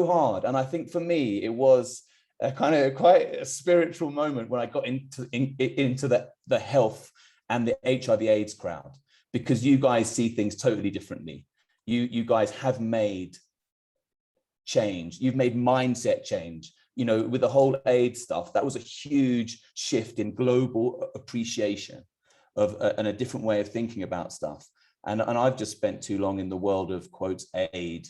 hard. And I think for me, it was a kind of quite a spiritual moment when I got into the health and the HIV AIDS crowd, because you guys see things totally differently. You guys have made change. You've made mindset change. With the whole AIDS stuff, that was a huge shift in global appreciation of and a different way of thinking about stuff. And I've just spent too long in the world of quotes aid,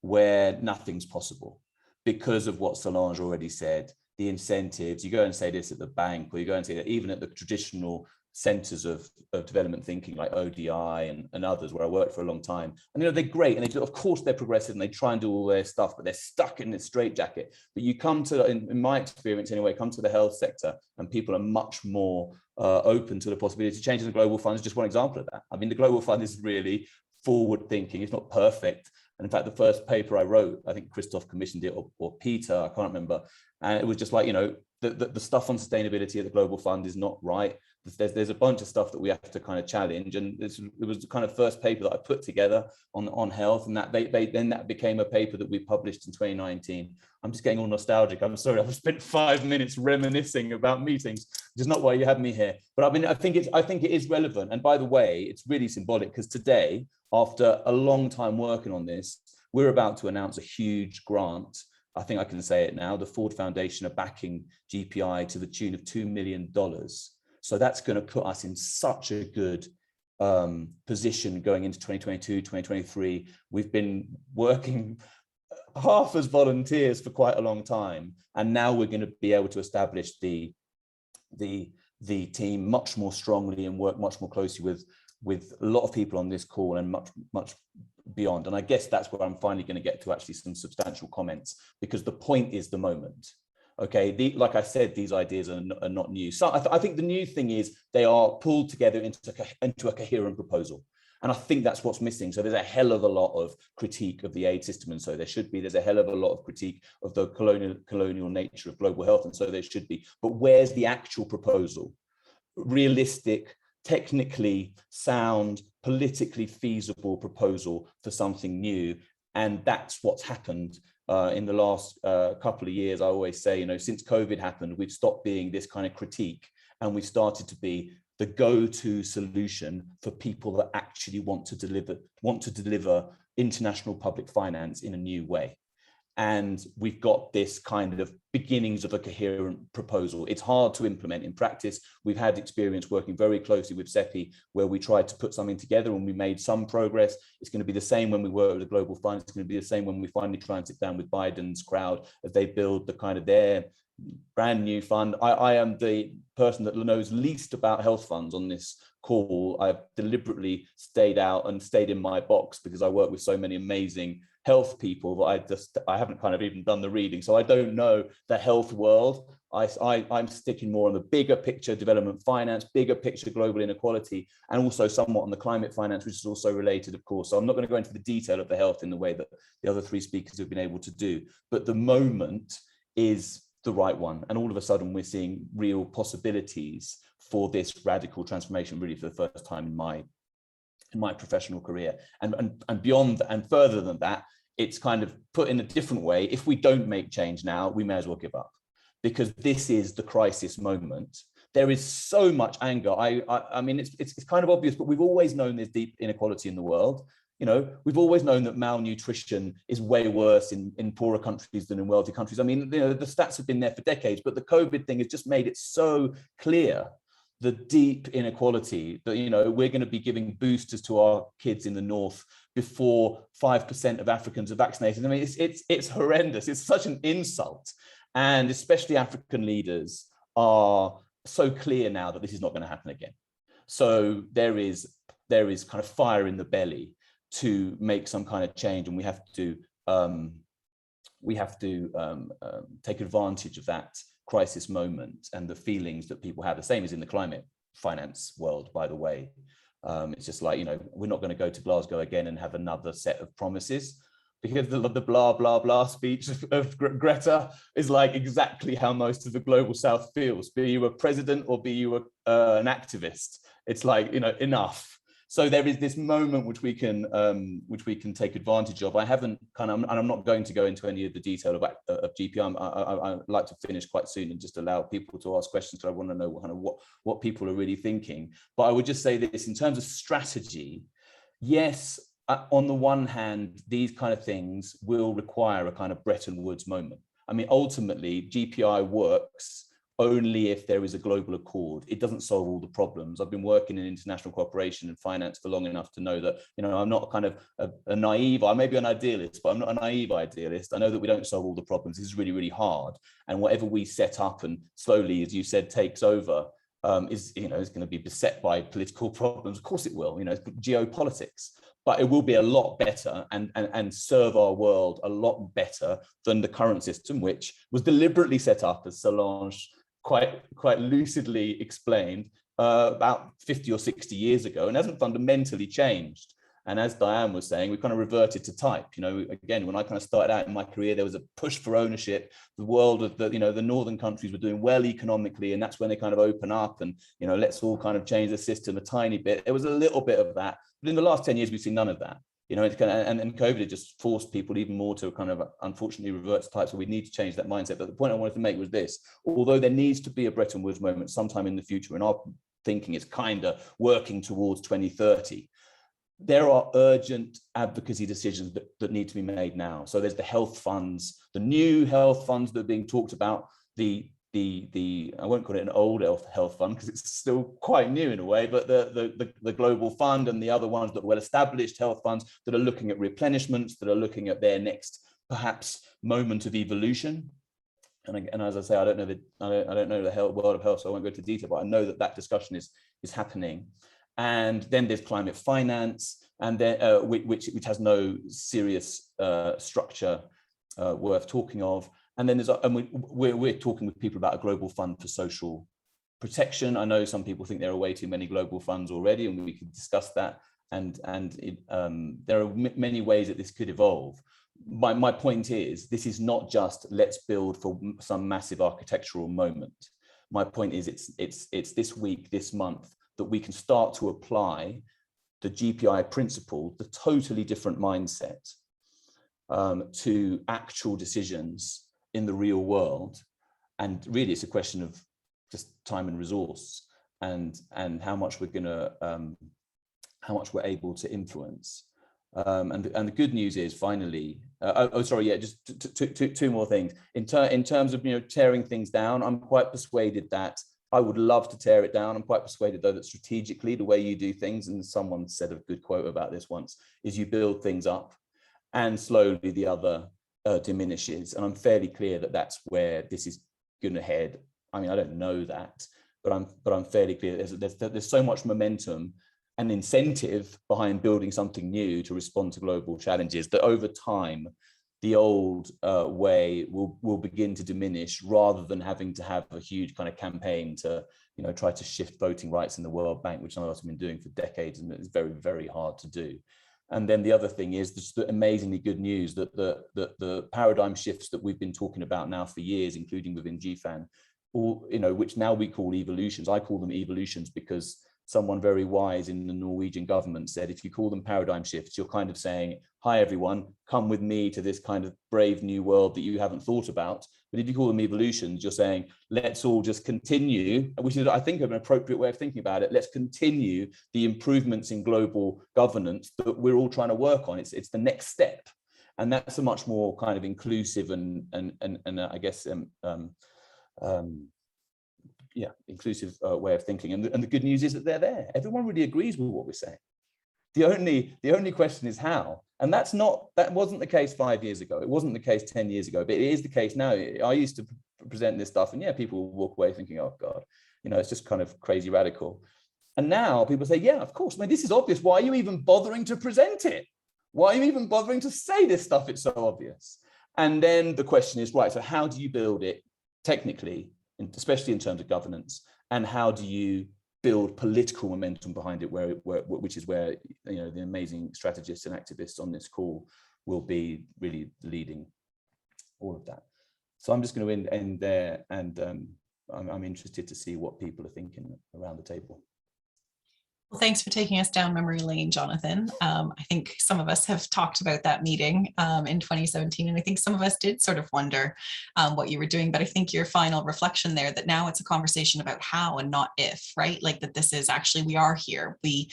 where nothing's possible because of what Solange already said. The incentives, you go and say this at the bank, or you go and say that even at the traditional centers of development thinking like ODI and others where I worked for a long time. And they're great, and of course they're progressive and they try and do all their stuff, but they're stuck in this straitjacket. But you come to, in my experience anyway, come to the health sector and people are much more open to the possibility of change. The Global Fund is just one example of that. I mean, the Global Fund is really forward thinking. It's not perfect. And in fact, the first paper I wrote, I think Christoph commissioned it, or Peter, I can't remember. And it was just like, the stuff on sustainability at the Global Fund is not right. there's a bunch of stuff that we have to kind of challenge, and it was the kind of first paper that I put together on health, and then that became a paper that we published in 2019. I'm just getting all nostalgic. I'm sorry, I've spent 5 minutes reminiscing about meetings, which is not why you have me here. But I mean, I think it is relevant. And by the way, it's really symbolic, because today, after a long time working on this, we're about to announce a huge grant. I think I can say it now. The Ford Foundation are backing GPI to the tune of $2 million. So that's going to put us in such a good position going into 2022, 2023. We've been working half as volunteers for quite a long time, and now we're going to be able to establish the team much more strongly and work much more closely with a lot of people on this call and much beyond. And I guess that's where I'm finally going to get to actually some substantial comments, because the point is the moment. Okay, like I said, these ideas are not new. So I think the new thing is they are pulled together into a coherent proposal. And I think that's what's missing. So there's a hell of a lot of critique of the aid system, and so there should be. There's a hell of a lot of critique of the colonial nature of global health, and so there should be. But where's the actual proposal? Realistic, technically sound, politically feasible proposal for something new. And that's what's happened in the last couple of years. I always say, since COVID happened, we've stopped being this kind of critique, and we've started to be the go-to solution for people that actually want to deliver international public finance in a new way. And we've got this kind of beginnings of a coherent proposal. It's hard to implement in practice. We've had experience working very closely with CEPI, where we tried to put something together and we made some progress. It's going to be the same when we work with the Global Fund. It's going to be the same when we finally try and sit down with Biden's crowd as they build the kind of their brand new fund. I am the person that knows least about health funds on this call. I've deliberately stayed out and stayed in my box because I work with so many amazing health people that I haven't kind of even done the reading. So I don't know the health world. I'm sticking more on the bigger picture development finance, bigger picture global inequality, and also somewhat on the climate finance, which is also related, of course. So I'm not going to go into the detail of the health in the way that the other three speakers have been able to do. But the moment is the right one. And all of a sudden we're seeing real possibilities for this radical transformation, really for the first time in my professional career. And beyond and further than that, it's kind of put in a different way. If we don't make change now, we may as well give up, because this is the crisis moment. There is so much anger. I mean, it's kind of obvious, but we've always known there's deep inequality in the world. We've always known that malnutrition is way worse in poorer countries than in wealthy countries. I mean, the stats have been there for decades, but the COVID thing has just made it so clear, the deep inequality that, we're going to be giving boosters to our kids in the north before 5% of Africans are vaccinated. I mean, it's horrendous. It's such an insult. And especially African leaders are so clear now that this is not going to happen again. So there is kind of fire in the belly to make some kind of change, and we have to take advantage of that crisis moment and the feelings that people have. The same as in the climate finance world, by the way. It's just like, we're not going to go to Glasgow again and have another set of promises, because the blah blah blah speech of Greta is like exactly how most of the global south feels, be you a president or be you an activist. It's like, enough. So there is this moment which we can take advantage of. I haven't and I'm not going to go into any of the detail of GPI. I'd like to finish quite soon and just allow people to ask questions, because I want to know kind of what people are really thinking. But I would just say this in terms of strategy. Yes, on the one hand, these kind of things will require a kind of Bretton Woods moment. I mean, ultimately, GPI works only if there is a global accord. It doesn't solve all the problems. I've been working in international cooperation and finance for long enough to know that, I'm not kind of a naive, I may be an idealist, but I'm not a naive idealist. I know that we don't solve all the problems. This is really, really hard. And whatever we set up and slowly, as you said, takes over, is going to be beset by political problems. Of course it will, it's geopolitics. But it will be a lot better and serve our world a lot better than the current system, which was deliberately set up, as Solange quite lucidly explained, about 50 or 60 years ago, and hasn't fundamentally changed. And as Dianne was saying, we kind of reverted to type. You know, again, when I kind of started out in my career, there was a push for ownership. The world of the, you know, the northern countries were doing well economically, and that's when they kind of open up and, you know, let's all kind of change the system a tiny bit. There was a little bit of that, but in the last 10 years, we've seen none of that. You know, it's kind of, and COVID just forced people even more to kind of unfortunately revert to type. So we need to change that mindset. But the point I wanted to make was this: although there needs to be a Bretton Woods moment sometime in the future, and our thinking is kind of working towards 2030. There are urgent advocacy decisions that need to be made now. So there's the health funds, the new health funds that are being talked about, the I won't call it an old health fund because it's still quite new in a way, but the global fund and the other ones that are well-established health funds that are looking at replenishments, that are looking at their next perhaps moment of evolution. And as I say, I don't know the world of health, so I won't go into detail, but I know that discussion is happening. And then there's climate finance, and then which has no serious structure worth talking of. And then we're talking with people about a global fund for social protection. I know some people think there are way too many global funds already, and we can discuss that. And there are many ways that this could evolve. My point is, this is not just let's build for some massive architectural moment. My point is, it's this week, this month, that we can start to apply the GPI principle, the totally different mindset, to actual decisions in the real world. And really, it's a question of just time and resource, and how much we're able to influence. And the good news is, finally, just two more things. In terms of, you know, tearing things down, I'm quite persuaded that I would love to tear it down. I'm quite persuaded, though, that strategically, the way you do things, and someone said a good quote about this once, is you build things up and slowly the other diminishes. And I'm fairly clear that that's where this is going to head. I mean, I don't know that, but I'm fairly clear there's so much momentum and incentive behind building something new to respond to global challenges that over time, the old way will begin to diminish, rather than having to have a huge kind of campaign to, you know, try to shift voting rights in the World Bank, which some of us have been doing for decades, and it's very, very hard to do. And then the other thing is just the amazingly good news that the paradigm shifts that we've been talking about now for years, including within GFAN, all, you know, which now we call evolutions. I call them evolutions because someone very wise in the Norwegian government said, if you call them paradigm shifts, you're kind of saying, hi, everyone, come with me to this kind of brave new world that you haven't thought about. But if you call them evolutions, you're saying, let's all just continue, which is, I think, an appropriate way of thinking about it. Let's continue the improvements in global governance that we're all trying to work on. It's the next step. And that's a much more kind of inclusive and I guess, inclusive way of thinking. And the good news is that they're there. Everyone really agrees with what we're saying. The only question is how. And that wasn't the case 5 years ago. It wasn't the case 10 years ago, but it is the case now. I used to present this stuff, and yeah, people will walk away thinking, oh God, you know, it's just kind of crazy radical. And now people say, yeah, of course. I mean, this is obvious. Why are you even bothering to present it? Why are you even bothering to say this stuff? It's so obvious. And then the question is, right, so how do you build it technically, especially in terms of governance, and how do you build political momentum behind it, which is where, you know, the amazing strategists and activists on this call will be really leading all of that. So I'm just going to end there, and I'm interested to see what people are thinking around the table. Well, thanks for taking us down memory lane, Jonathan. I think some of us have talked about that meeting in 2017, and I think some of us did sort of wonder what you were doing, but I think your final reflection there, that now it's a conversation about how and not if, right? Like that this is actually, we are here, we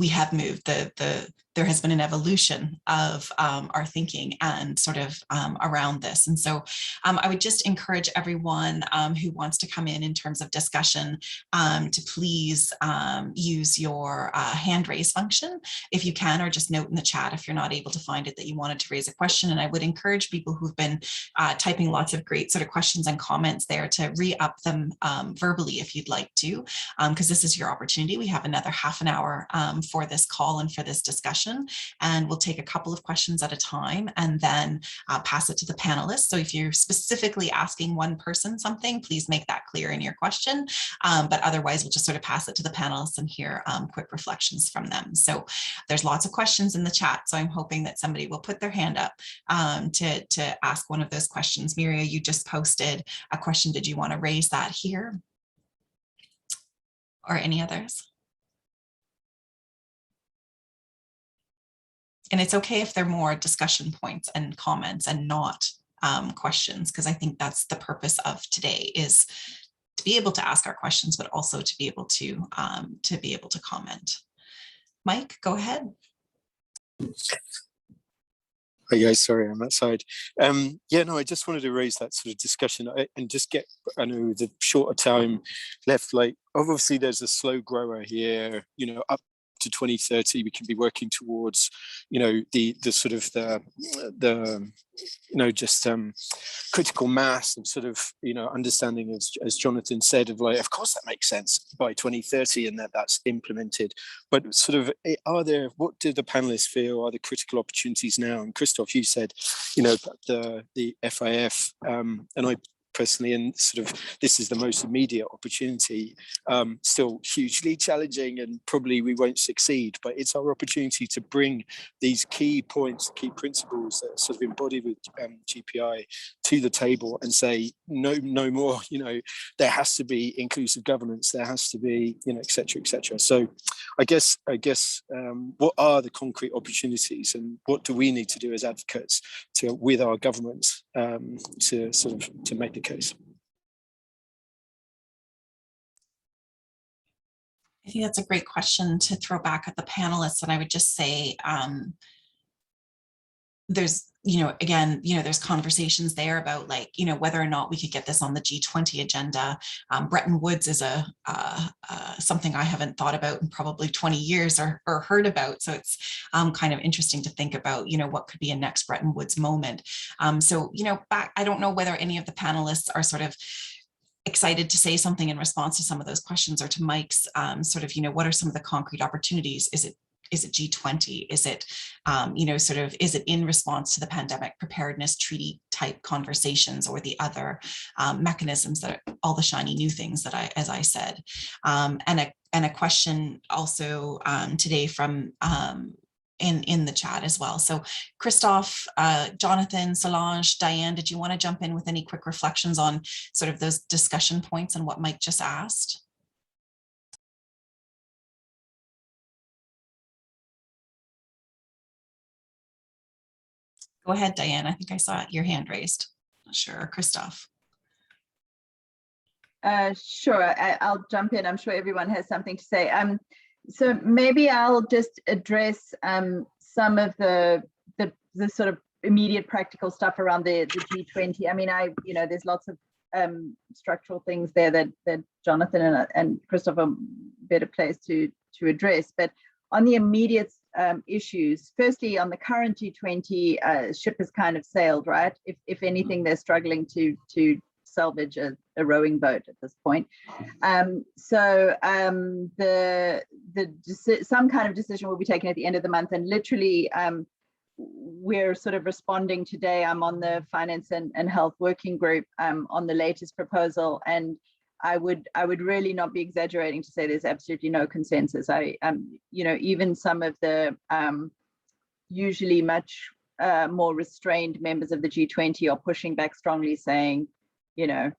have moved, there has been an evolution of our thinking and sort of around this. And so I would just encourage everyone who wants to come in terms of discussion to please use your hand raise function if you can, or just note in the chat if you're not able to find it that you wanted to raise a question. And I would encourage people who've been typing lots of great sort of questions and comments there to re-up them verbally if you'd like to, because this is your opportunity. We have another half an hour for this call and for this discussion. session, and we'll take a couple of questions at a time and then pass it to the panelists. So if you're specifically asking one person something, please make that clear in your question. But otherwise, we'll just sort of pass it to the panelists and hear quick reflections from them. So there's lots of questions in the chat. So I'm hoping that somebody will put their hand up to ask one of those questions. Miria, you just posted a question. Did you want to raise that here? Or any others? And it's okay if they're more discussion points and comments and not questions, because I think that's the purpose of today, is to be able to ask our questions, but also to be able to comment. Mike, go ahead. Hi guys, sorry, I'm outside. Yeah, no, I just wanted to raise that sort of discussion and just get, I know the shorter time left, like obviously there's a slow grower here, you know, up to 2030, we can be working towards, you know, the sort of the you know, just critical mass of sort of, you know, understanding, as Jonathan said, of like, of course that makes sense by 2030 and that's implemented. But sort of, what do the panelists feel are the critical opportunities now? And Christoph, you said, you know, the FIF, and I personally, and sort of this is the most immediate opportunity, still hugely challenging and probably we won't succeed, but it's our opportunity to bring these key points, key principles that are sort of embodied with GPI to the table and say, no more, you know, there has to be inclusive governance, there has to be, you know, et cetera, et cetera. So I guess what are the concrete opportunities and what do we need to do as advocates with our governments to sort of to make the case? I think that's a great question to throw back at the panelists. And I would just say, there's, you know, again, you know, there's conversations there about like, you know, whether or not we could get this on the G20 agenda. Bretton Woods is something I haven't thought about in probably 20 years or heard about. So it's kind of interesting to think about, you know, what could be a next Bretton Woods moment. So, you know, I don't know whether any of the panelists are sort of excited to say something in response to some of those questions, or to Mike's sort of, you know, what are some of the concrete opportunities? Is it G20? Is it, you know, sort of, is it in response to the pandemic preparedness treaty type conversations, or the other mechanisms that are all the shiny new things that as I said, and a question also today from in the chat as well. So Christoph, Jonathan, Solange, Dianne, did you want to jump in with any quick reflections on sort of those discussion points and what Mike just asked? Go ahead, Dianne. I think I saw your hand raised. Not sure, Christoph. Sure, I'll jump in. I'm sure everyone has something to say. So maybe I'll just address some of the sort of immediate practical stuff around the G20. I mean, you know, there's lots of structural things there that Jonathan and Christoph are better placed to address. But on the immediate issues, firstly, on the current G20, ship has kind of sailed, right? If anything, they're struggling to salvage a rowing boat at this point. So some kind of decision will be taken at the end of the month, and literally we're sort of responding today. I'm on the Finance and Health Working Group on the latest proposal, and I would really not be exaggerating to say there's absolutely no consensus. You know, even some of the usually much more restrained members of the G20 are pushing back strongly, saying, you know,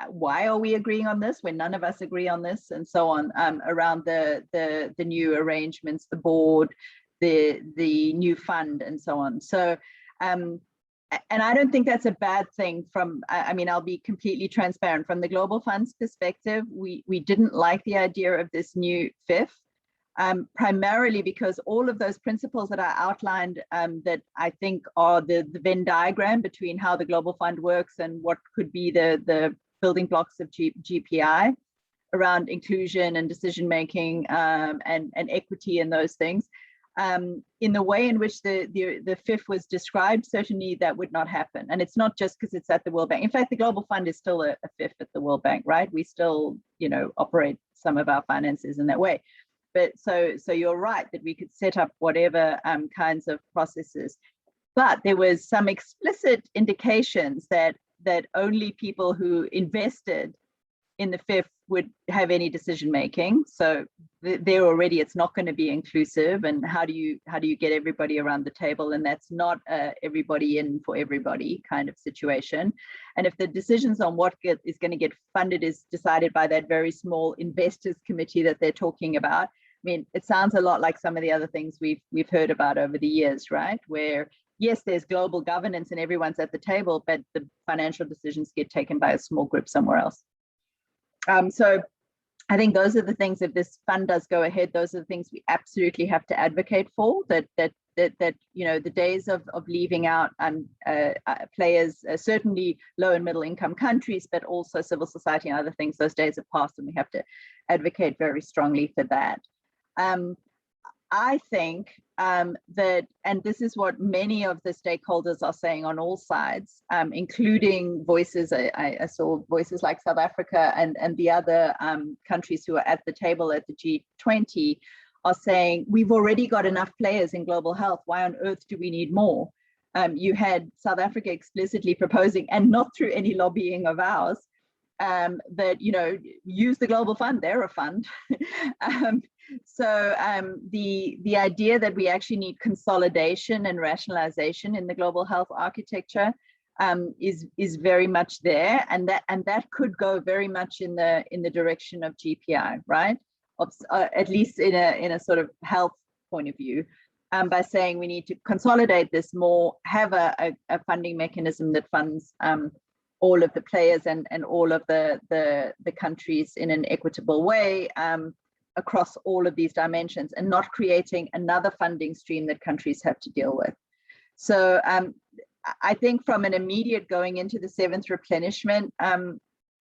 why are we agreeing on this when none of us agree on this, and so on, around the new arrangements, the board, the new fund, and so on. So and I don't think that's a bad thing from, I mean, I'll be completely transparent. From the Global Fund's perspective, we didn't like the idea of this new FIF, primarily because all of those principles that I outlined that I think are the Venn diagram between how the Global Fund works and what could be the building blocks of GPI around inclusion and decision-making and equity and those things. In the way in which the FIF was described, certainly that would not happen. And it's not just because it's at the World Bank. In fact, the Global Fund is still a FIF at the World Bank, right? We still, you know, operate some of our finances in that way. but so you're right that we could set up whatever kinds of processes, but there was some explicit indications that only people who invested in the FIF would have any decision making. So there already, it's not going to be inclusive. And how do you get everybody around the table? And that's not everybody in for everybody kind of situation. And if the decisions on what is going to get funded is decided by that very small investors committee that they're talking about, I mean, it sounds a lot like some of the other things we've heard about over the years, right? Where yes, there's global governance and everyone's at the table, but the financial decisions get taken by a small group somewhere else. So I think those are the things, if this fund does go ahead, those are the things we absolutely have to advocate for, that you know, the days of leaving out players, certainly low and middle income countries, but also civil society and other things, those days have passed, and we have to advocate very strongly for that. I think that, and this is what many of the stakeholders are saying on all sides, including voices, I saw voices like South Africa and the other countries who are at the table at the G20 are saying, we've already got enough players in global health. Why on earth do we need more? You had South Africa explicitly proposing, and not through any lobbying of ours, that, you know, use the global fund, they're a fund. So the idea that we actually need consolidation and rationalization in the global health architecture is very much there, and that could go very much in the direction of GPI, right? At least in a sort of health point of view, by saying we need to consolidate this more, have a funding mechanism that funds all of the players and all of the countries in an equitable way, across all of these dimensions, and not creating another funding stream that countries have to deal with. So I think from an immediate going into the 7th replenishment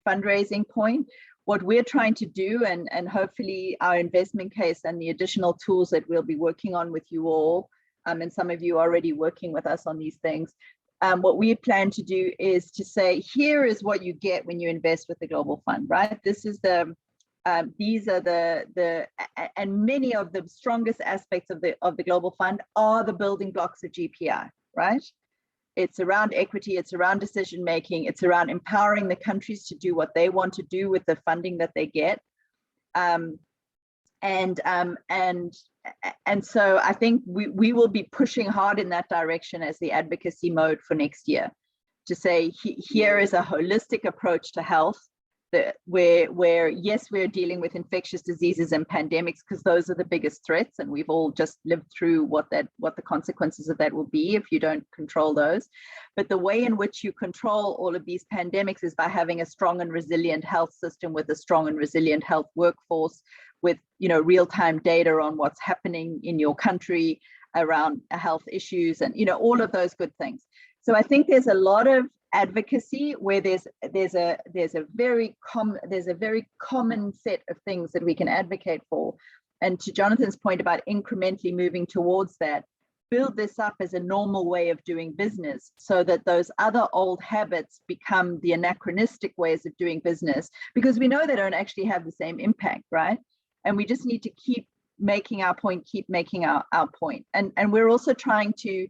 fundraising point, what we're trying to do, and hopefully our investment case and the additional tools that we'll be working on with you all, and some of you are already working with us on these things, what we plan to do is to say, here is what you get when you invest with the Global Fund, right? This is these are and many of the strongest aspects of the Global Fund are the building blocks of GPI, right? It's around equity, it's around decision making, it's around empowering the countries to do what they want to do with the funding that they get, and so I think we will be pushing hard in that direction as the advocacy mode for next year, to say here is a holistic approach to health, where yes, we're dealing with infectious diseases and pandemics because those are the biggest threats, and we've all just lived through what the consequences of that will be if you don't control those. But the way in which you control all of these pandemics is by having a strong and resilient health system with a strong and resilient health workforce, with, you know, real-time data on what's happening in your country around health issues, and, you know, all of those good things. So I think there's a lot of advocacy where there's a very common set of things that we can advocate for. And to Jonathan's point about incrementally moving towards that, build this up as a normal way of doing business, so that those other old habits become the anachronistic ways of doing business, because we know they don't actually have the same impact, right? And we just need to keep making our point, keep making our point. And we're also trying to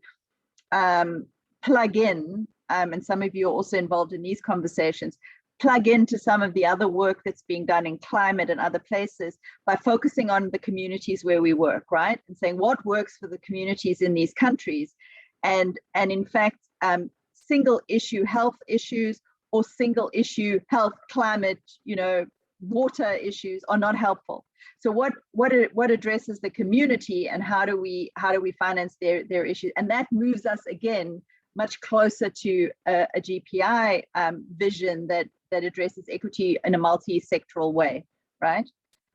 plug in, and some of you are also involved in these conversations, plug into some of the other work that's being done in climate and other places by focusing on the communities where we work, right? And saying what works for the communities in these countries. And in fact, single issue health issues or single issue health, climate, you know, water issues are not helpful. So what addresses the community, and how do we finance their issues? And that moves us again much closer to a GPI vision that addresses equity in a multi-sectoral way, right?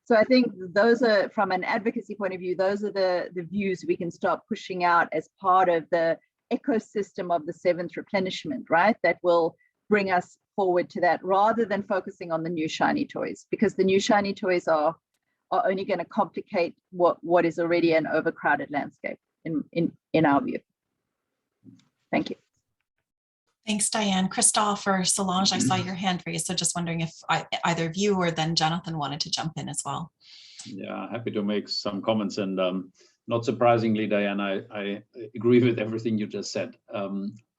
So I think those are, from an advocacy point of view, those are the views we can start pushing out as part of the ecosystem of the 7th replenishment, right? That will bring us forward to that, rather than focusing on the new shiny toys, because the new shiny toys are only going to complicate what is already an overcrowded landscape in our view. Thank you. Thanks, Dianne. Christoph or Solange, I saw your hand raised, so just wondering if either of you or then Jonathan wanted to jump in as well. Yeah, happy to make some comments. And not surprisingly, Dianne, I agree with everything you just said.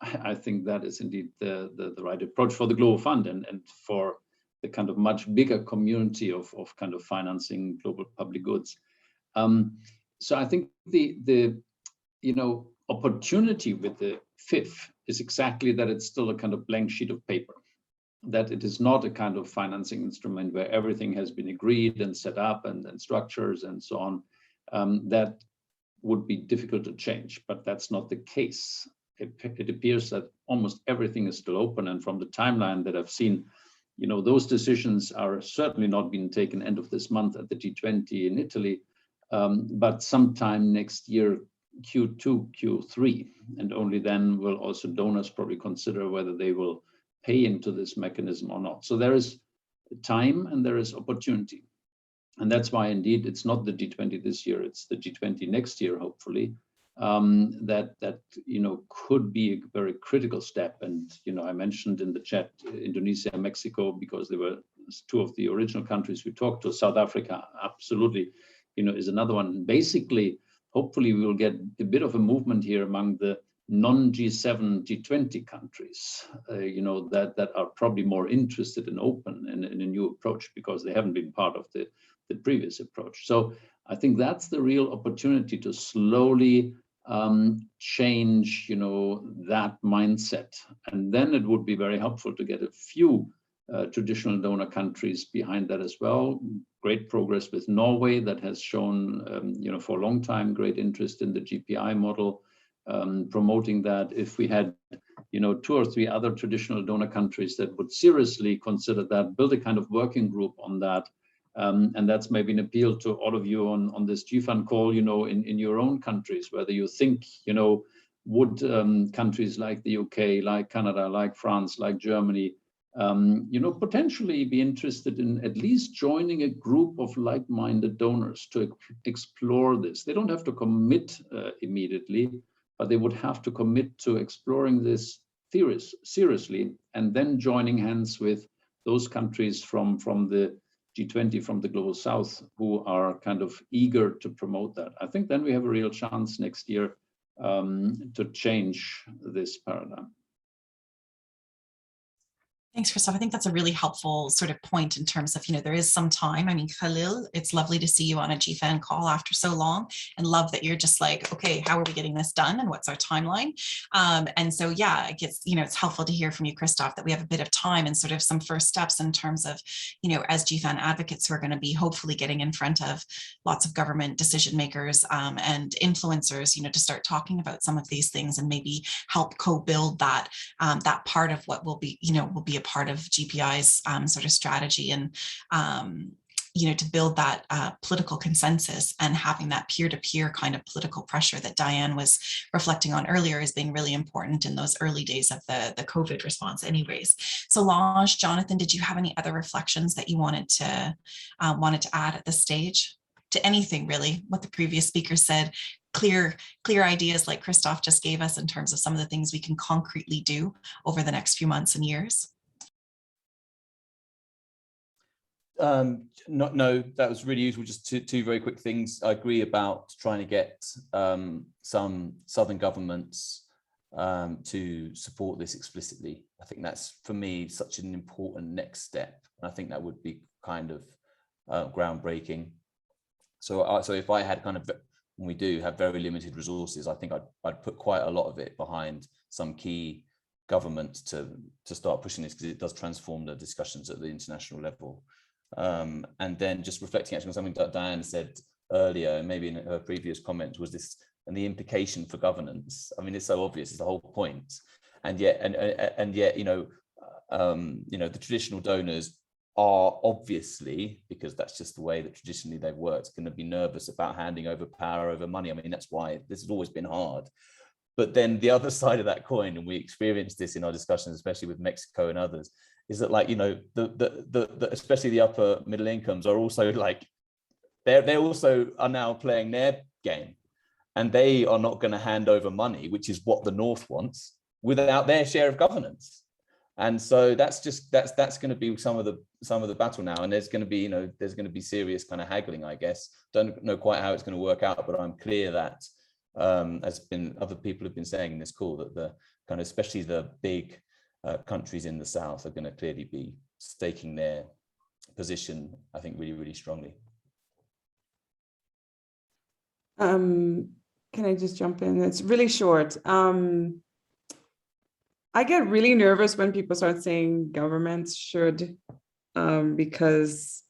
I think that is indeed the right approach for the Global Fund and for the kind of much bigger community of kind of financing global public goods. So I think the opportunity with the FIF is exactly that it's still a kind of blank sheet of paper, that it is not a kind of financing instrument where everything has been agreed and set up and structures and so on. That would be difficult to change, but that's not the case. It appears that almost everything is still open, and from the timeline that I've seen, those decisions are certainly not being taken end of this month at the G20 in Italy, but sometime next year, Q2, Q3, and only then will also donors probably consider whether they will pay into this mechanism or not. So there is time and there is opportunity. And that's why indeed it's not the G20 this year, it's the G20 next year, hopefully, that could be a very critical step. And I mentioned in the chat Indonesia and Mexico, because they were two of the original countries we talked to. South Africa absolutely is another one. Basically, hopefully we will get a bit of a movement here among the non-G7, G20 countries, that are probably more interested in open in a new approach, because they haven't been part of the previous approach. So I think that's the real opportunity to slowly change, that mindset. And then it would be very helpful to get a few traditional donor countries behind that as well. Great progress with Norway, that has shown, for a long time, great interest in the GPI model, promoting that. If we had, 2 or 3 other traditional donor countries that would seriously consider that, build a kind of working group on that. And that's maybe an appeal to all of you on this GFund call, in your own countries, whether you think, would countries like the UK, like Canada, like France, like Germany, potentially be interested in at least joining a group of like-minded donors to explore this. They don't have to commit immediately, but they would have to commit to exploring this seriously, and then joining hands with those countries from the G20, from the Global South, who are kind of eager to promote that. I think then we have a real chance next year to change this paradigm. Thanks, Christoph. I think that's a really helpful sort of point in terms of, there is some time. I mean, Khalil, it's lovely to see you on a GFAN call after so long, and love that you're just like, okay, how are we getting this done and what's our timeline? And so, yeah, it gets, it's helpful to hear from you, Christoph, that we have a bit of time and sort of some first steps in terms of, as GFAN advocates who are going to be hopefully getting in front of lots of government decision makers and influencers, to start talking about some of these things and maybe help co-build that part of what will be a part of GPI's sort of strategy, and to build that political consensus, and having that peer-to-peer kind of political pressure that Dianne was reflecting on earlier is being really important in those early days of the COVID response anyways. Solange, Jonathan, did you have any other reflections that you wanted to add at this stage to anything really what the previous speaker said? Clear ideas like Christoph just gave us in terms of some of the things we can concretely do over the next few months and years? No, that was really useful. Just two very quick things. I agree about trying to get some southern governments to support this explicitly. I think that's, for me, such an important next step. And I think that would be kind of groundbreaking. So if I had when we do have very limited resources, I think I'd put quite a lot of it behind some key governments to start pushing this, because it does transform the discussions at the international level. And then just reflecting actually on something that Dianne said earlier, and maybe in her previous comment, was this, and the implication for governance. I mean, it's so obvious, it's the whole point. And yet, the traditional donors are obviously, because that's just the way that traditionally they've worked, going to be nervous about handing over power over money. I mean, that's why this has always been hard. But then the other side of that coin, and we experienced this in our discussions, especially with Mexico and others, is that especially the upper middle incomes are also they also are now playing their game, and they are not going to hand over money, which is what the North wants, without their share of governance. And so that's going to be some of the battle now. And there's going to be, there's going to be serious kind of haggling, I guess. Don't know quite how it's going to work out, but I'm clear that, as other people have been saying in this call, that the kind of, especially the big countries in the South, are going to clearly be staking their position, I think, really, really strongly. Can I just jump in? It's really short. I get really nervous when people start saying governments should, because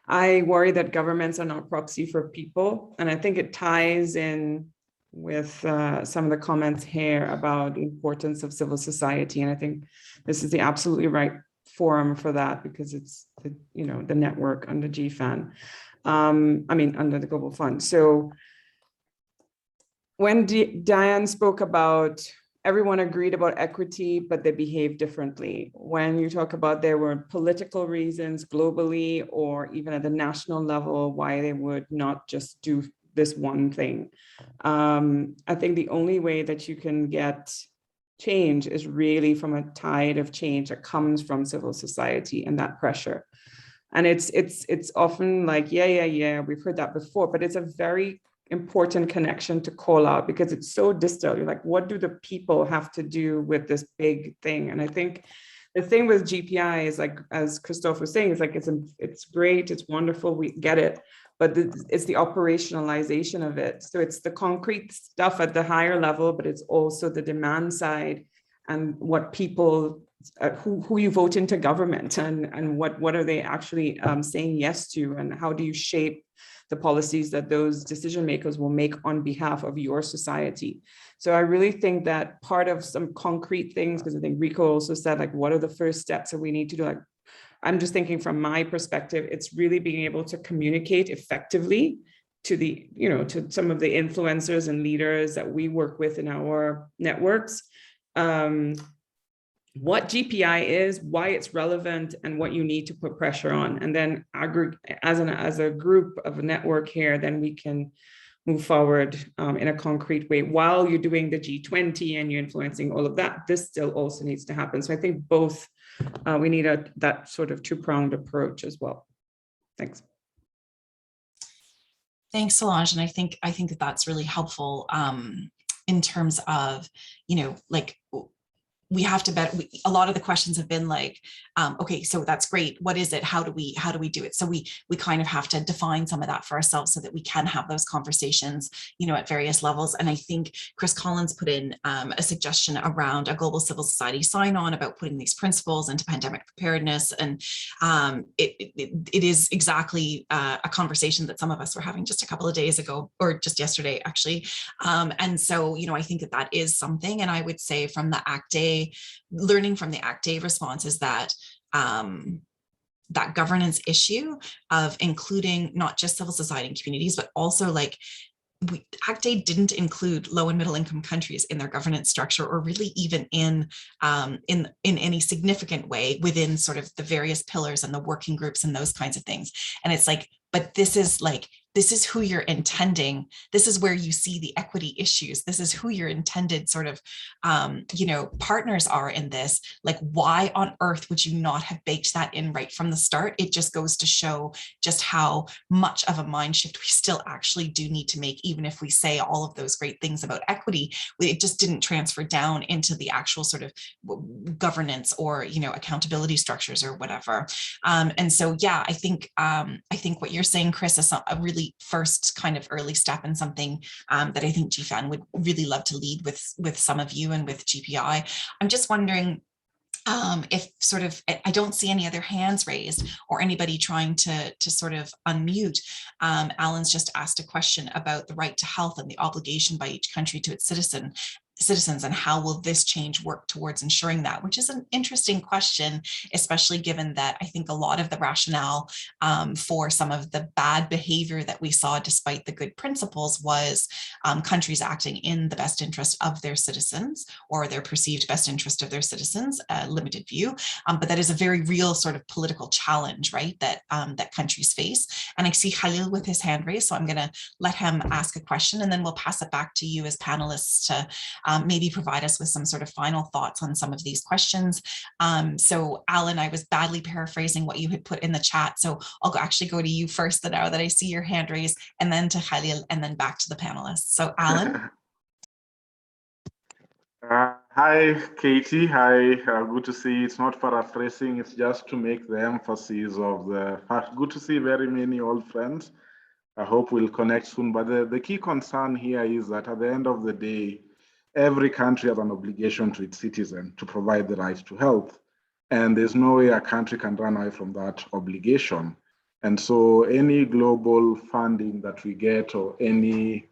I worry that governments are not proxy for people. And I think it ties in with some of the comments here about the importance of civil society. And I think this is the absolutely right forum for that, because it's the network under GFAN, under the Global Fund. So when Dianne spoke about everyone agreed about equity, but they behaved differently. When you talk about there were political reasons globally or even at the national level why they would not just do this one thing. I think the only way that you can get change is really from a tide of change that comes from civil society and that pressure. And it's often like, yeah, we've heard that before, but it's a very important connection to call out, because it's so distal. You're like, what do the people have to do with this big thing? And I think the thing with GPI is, like, as Christoph was saying, it's great, it's wonderful, we get it, but it's the operationalization of it. So it's the concrete stuff at the higher level, but it's also the demand side and what people, who you vote into government, and what are they actually saying yes to, and how do you shape the policies that those decision makers will make on behalf of your society. So I really think that part of some concrete things, because I think Rico also said, like, what are the first steps that we need to do? Like, I'm just thinking from my perspective, it's really being able to communicate effectively to the, to some of the influencers and leaders that we work with in our networks, what GPI is, why it's relevant, and what you need to put pressure on. And then as a group of a network here, then we can move forward in a concrete way. While you're doing the G20 and you're influencing all of that, this still also needs to happen. So I think both, we need that sort of two-pronged approach as well. Thanks. Thanks, Solange. And I think that that's really helpful in terms of, like, we have to bet. A lot of the questions have been like, okay, so that's great. What is it? How do we do it? So we kind of have to define some of that for ourselves so that we can have those conversations, at various levels. And I think Chris Collins put in a suggestion around a global civil society sign-on about putting these principles into pandemic preparedness. And it is exactly a conversation that some of us were having just a couple of days ago, or just yesterday, actually. And so, I think that is something. And I would say from the ACT Day, learning from the ACT Day response is that that governance issue of including not just civil society and communities, but also, like, ACT Day didn't include low and middle income countries in their governance structure, or really even in any significant way within sort of the various pillars and the working groups and those kinds of things. And it's like, but this is who you're intending. This is where you see the equity issues. This is who your intended sort of, partners are in this. Like, why on earth would you not have baked that in right from the start? It just goes to show just how much of a mind shift we still actually do need to make, even if we say all of those great things about equity. It just didn't transfer down into the actual sort of governance or, accountability structures or whatever. And so, yeah, I think what you're saying, Chris, is a really first kind of early step in something that I think GFAN would really love to lead with some of you and with GPI. I'm just wondering if sort of, I don't see any other hands raised or anybody trying to sort of unmute. Alan's just asked a question about the right to health and the obligation by each country to its citizens, and how will this change work towards ensuring that, which is an interesting question, especially given that I think a lot of the rationale for some of the bad behavior that we saw despite the good principles was countries acting in the best interest of their citizens, or their perceived best interest of their citizens, a limited view, but that is a very real sort of political challenge, right, that countries face. And I see Khalil with his hand raised, so I'm going to let him ask a question, and then we'll pass it back to you as panelists to maybe provide us with some sort of final thoughts on some of these questions. So Alan, I was badly paraphrasing what you had put in the chat. So I'll actually go to you first now that I see your hand raised, and then to Khalil, and then back to the panelists. So Alan. Hi, Katie. Hi, good to see you. It's not paraphrasing, it's just to make the emphasis of the fact. Good to see very many old friends. I hope we'll connect soon. But the key concern here is that at the end of the day, every country has an obligation to its citizen to provide the right to health. And there's no way a country can run away from that obligation. And so any global funding that we get or any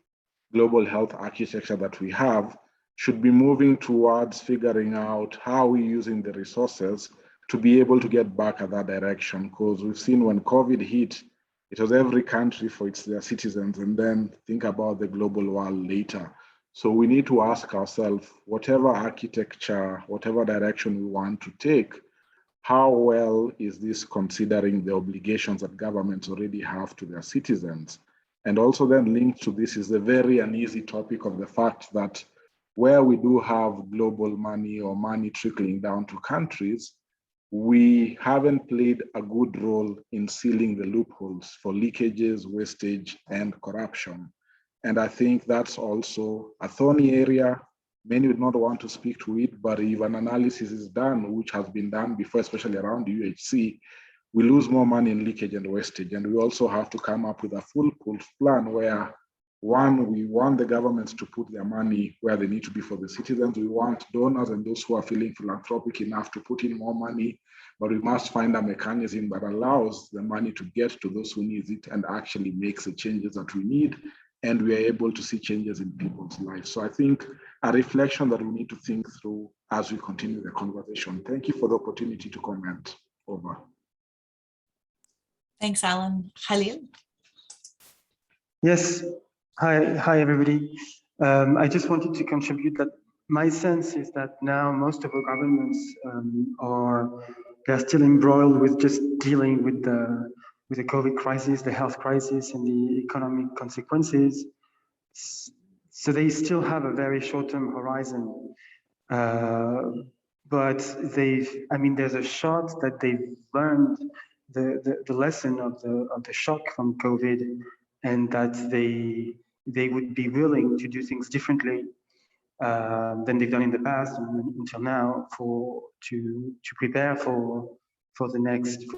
global health architecture that we have should be moving towards figuring out how we're using the resources to be able to get back at that direction. Because we've seen when COVID hit, it was every country for their citizens, and then think about the global world later. So we need to ask ourselves, whatever architecture, whatever direction we want to take, how well is this considering the obligations that governments already have to their citizens? And also then linked to this is the very uneasy topic of the fact that where we do have global money or money trickling down to countries, we haven't played a good role in sealing the loopholes for leakages, wastage, and corruption. And I think that's also a thorny area. Many would not want to speak to it, but if an analysis is done, which has been done before, especially around UHC, we lose more money in leakage and wastage. And we also have to come up with a foolproof plan where, one, we want the governments to put their money where they need to be for the citizens. We want donors and those who are feeling philanthropic enough to put in more money, but we must find a mechanism that allows the money to get to those who need it and actually makes the changes that we need, and we are able to see changes in people's lives. So I think a reflection that we need to think through as we continue the conversation. Thank you for the opportunity to comment. Over. Thanks, Alan. Khalil? Yes. Hi, everybody. I just wanted to contribute that my sense is that now most of our governments they're still embroiled with just dealing with the COVID crisis, the health crisis, and the economic consequences. So they still have a very short-term horizon. But there's a shot that they've learned the lesson of the shock from COVID, and that they would be willing to do things differently than they've done in the past and until now to prepare for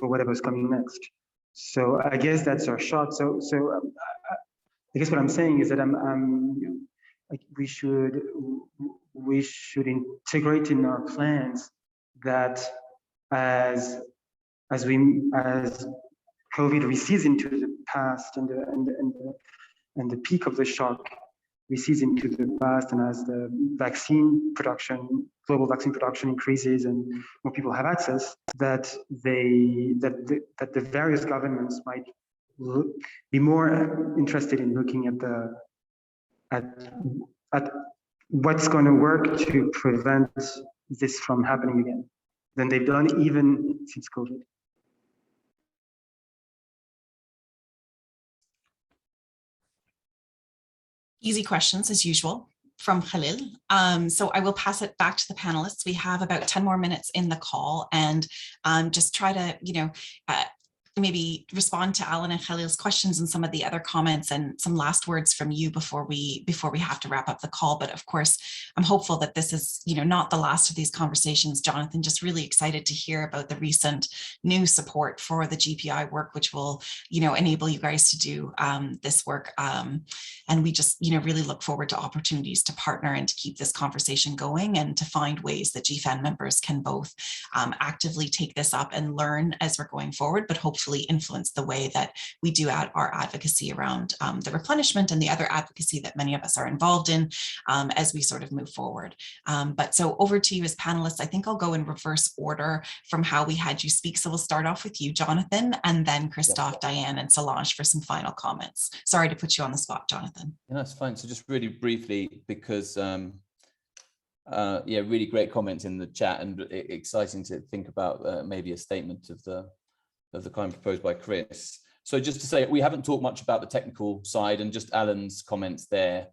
whatever's coming next. So I guess that's our shot. So I guess what I'm saying is that we should integrate in our plans that as COVID recedes into the past and the peak of the shock recedes into the past, and as the global vaccine production increases and more people have access, that the various governments might be more interested in looking at what's going to work to prevent this from happening again than they've done even since COVID. Easy questions as usual from Khalil. So I will pass it back to the panelists. We have about 10 more minutes in the call, and just try to, maybe respond to Alan and Khalil's questions and some of the other comments and some last words from you before we have to wrap up the call. But of course, I'm hopeful that this is, not the last of these conversations. Jonathan, just really excited to hear about the recent new support for the GPI work, which will, enable you guys to do this work. And we just, really look forward to opportunities to partner and to keep this conversation going, and to find ways that GFAN members can both actively take this up and learn as we're going forward, but hopefully influence the way that we do our advocacy around the replenishment and the other advocacy that many of us are involved in as we sort of move forward. But so over to you as panelists. I think I'll go in reverse order from how we had you speak. So we'll start off with you, Jonathan, and then Christoph, Dianne, and Solange for some final comments. Sorry to put you on the spot, Jonathan. Yeah, that's fine. So just really briefly, because really great comments in the chat, and exciting to think about maybe a statement of the kind proposed by Chris. So just to say, we haven't talked much about the technical side, and just Alan's comments there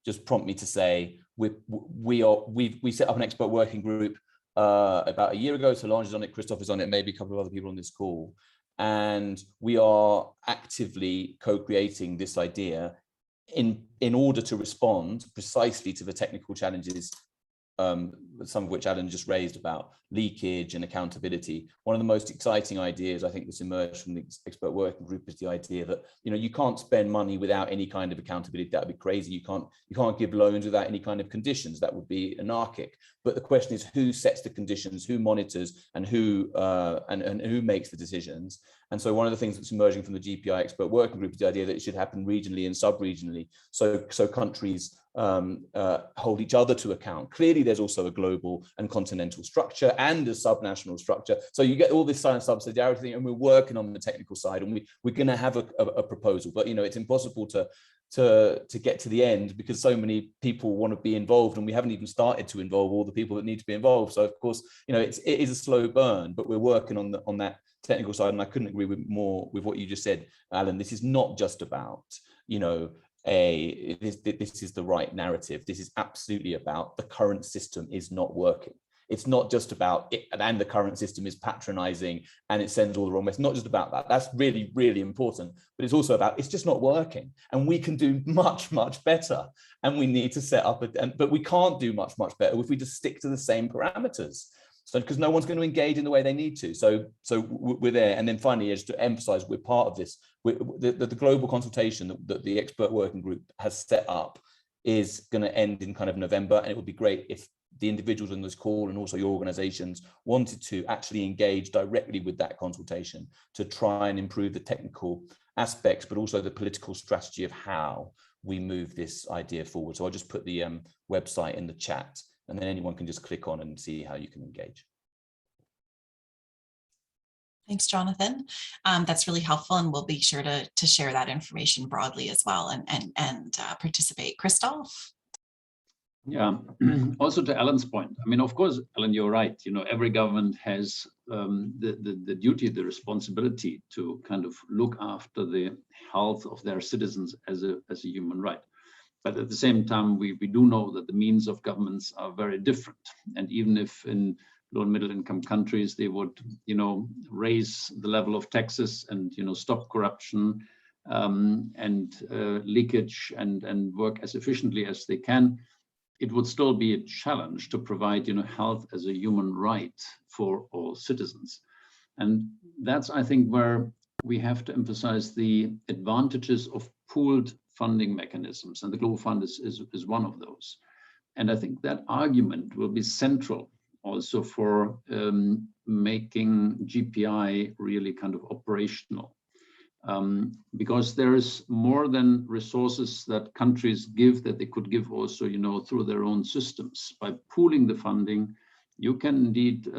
just prompt me to say, we set up an expert working group about a year ago. Solange is on it, Christoph is on it, maybe a couple of other people on this call. And we are actively co-creating this idea in order to respond precisely to the technical challenges, some of which Alan just raised about leakage and accountability. One of the most exciting ideas I think that's emerged from the expert working group is the idea that, you know, you can't spend money without any kind of accountability. That would be crazy. You can't give loans without any kind of conditions. That would be anarchic. But the question is, who sets the conditions, who monitors, and who makes the decisions? And so one of the things that's emerging from the GPI expert working group is the idea that it should happen regionally and sub-regionally. So countries hold each other to account. Clearly, there's also a global and continental structure and a subnational structure. So you get all this science subsidiarity thing, and we're working on the technical side, and we're going to have a proposal. But, you know, it's impossible to get to the end because so many people want to be involved, and we haven't even started to involve all the people that need to be involved. So of course, you know, it is a slow burn, but we're working on that technical side. And I couldn't agree more with what you just said, Alan. This is not just about, you know, this is the right narrative. This is absolutely about the current system is not working. It's not just about it, and the current system is patronizing and it sends all the wrong message. Not just about that. That's really, really important. But it's also about it's just not working, and we can do much, much better. And we need to set up but we can't do much, much better if we just stick to the same parameters. So because no one's going to engage in the way they need to. So we're there. And then finally, just to emphasize, we're part of this. The global consultation that the expert working group has set up is going to end in kind of November. And it would be great if the individuals in this call and also your organizations wanted to actually engage directly with that consultation to try and improve the technical aspects, but also the political strategy of how we move this idea forward. So I'll just put the website in the chat, and then anyone can just click on and see how you can engage. Thanks, Jonathan. That's really helpful, and we'll be sure to share that information broadly as well and participate. Christoph? Yeah, also to Alan's point, I mean, of course, Alan, you're right. You know, every government has the duty, the responsibility to kind of look after the health of their citizens as a human right. But at the same time, we do know that the means of governments are very different. And even if in low and middle income countries, they would, you know, raise the level of taxes and, you know, stop corruption and leakage and work as efficiently as they can, it would still be a challenge to provide, you know, health as a human right for all citizens. And that's, I think, where we have to emphasize the advantages of pooled funding mechanisms. And the Global Fund is one of those. And I think that argument will be central also for making GPI really kind of operational. Because there is more than resources that countries give that they could give also, you know, through their own systems. By pooling the funding, you can indeed,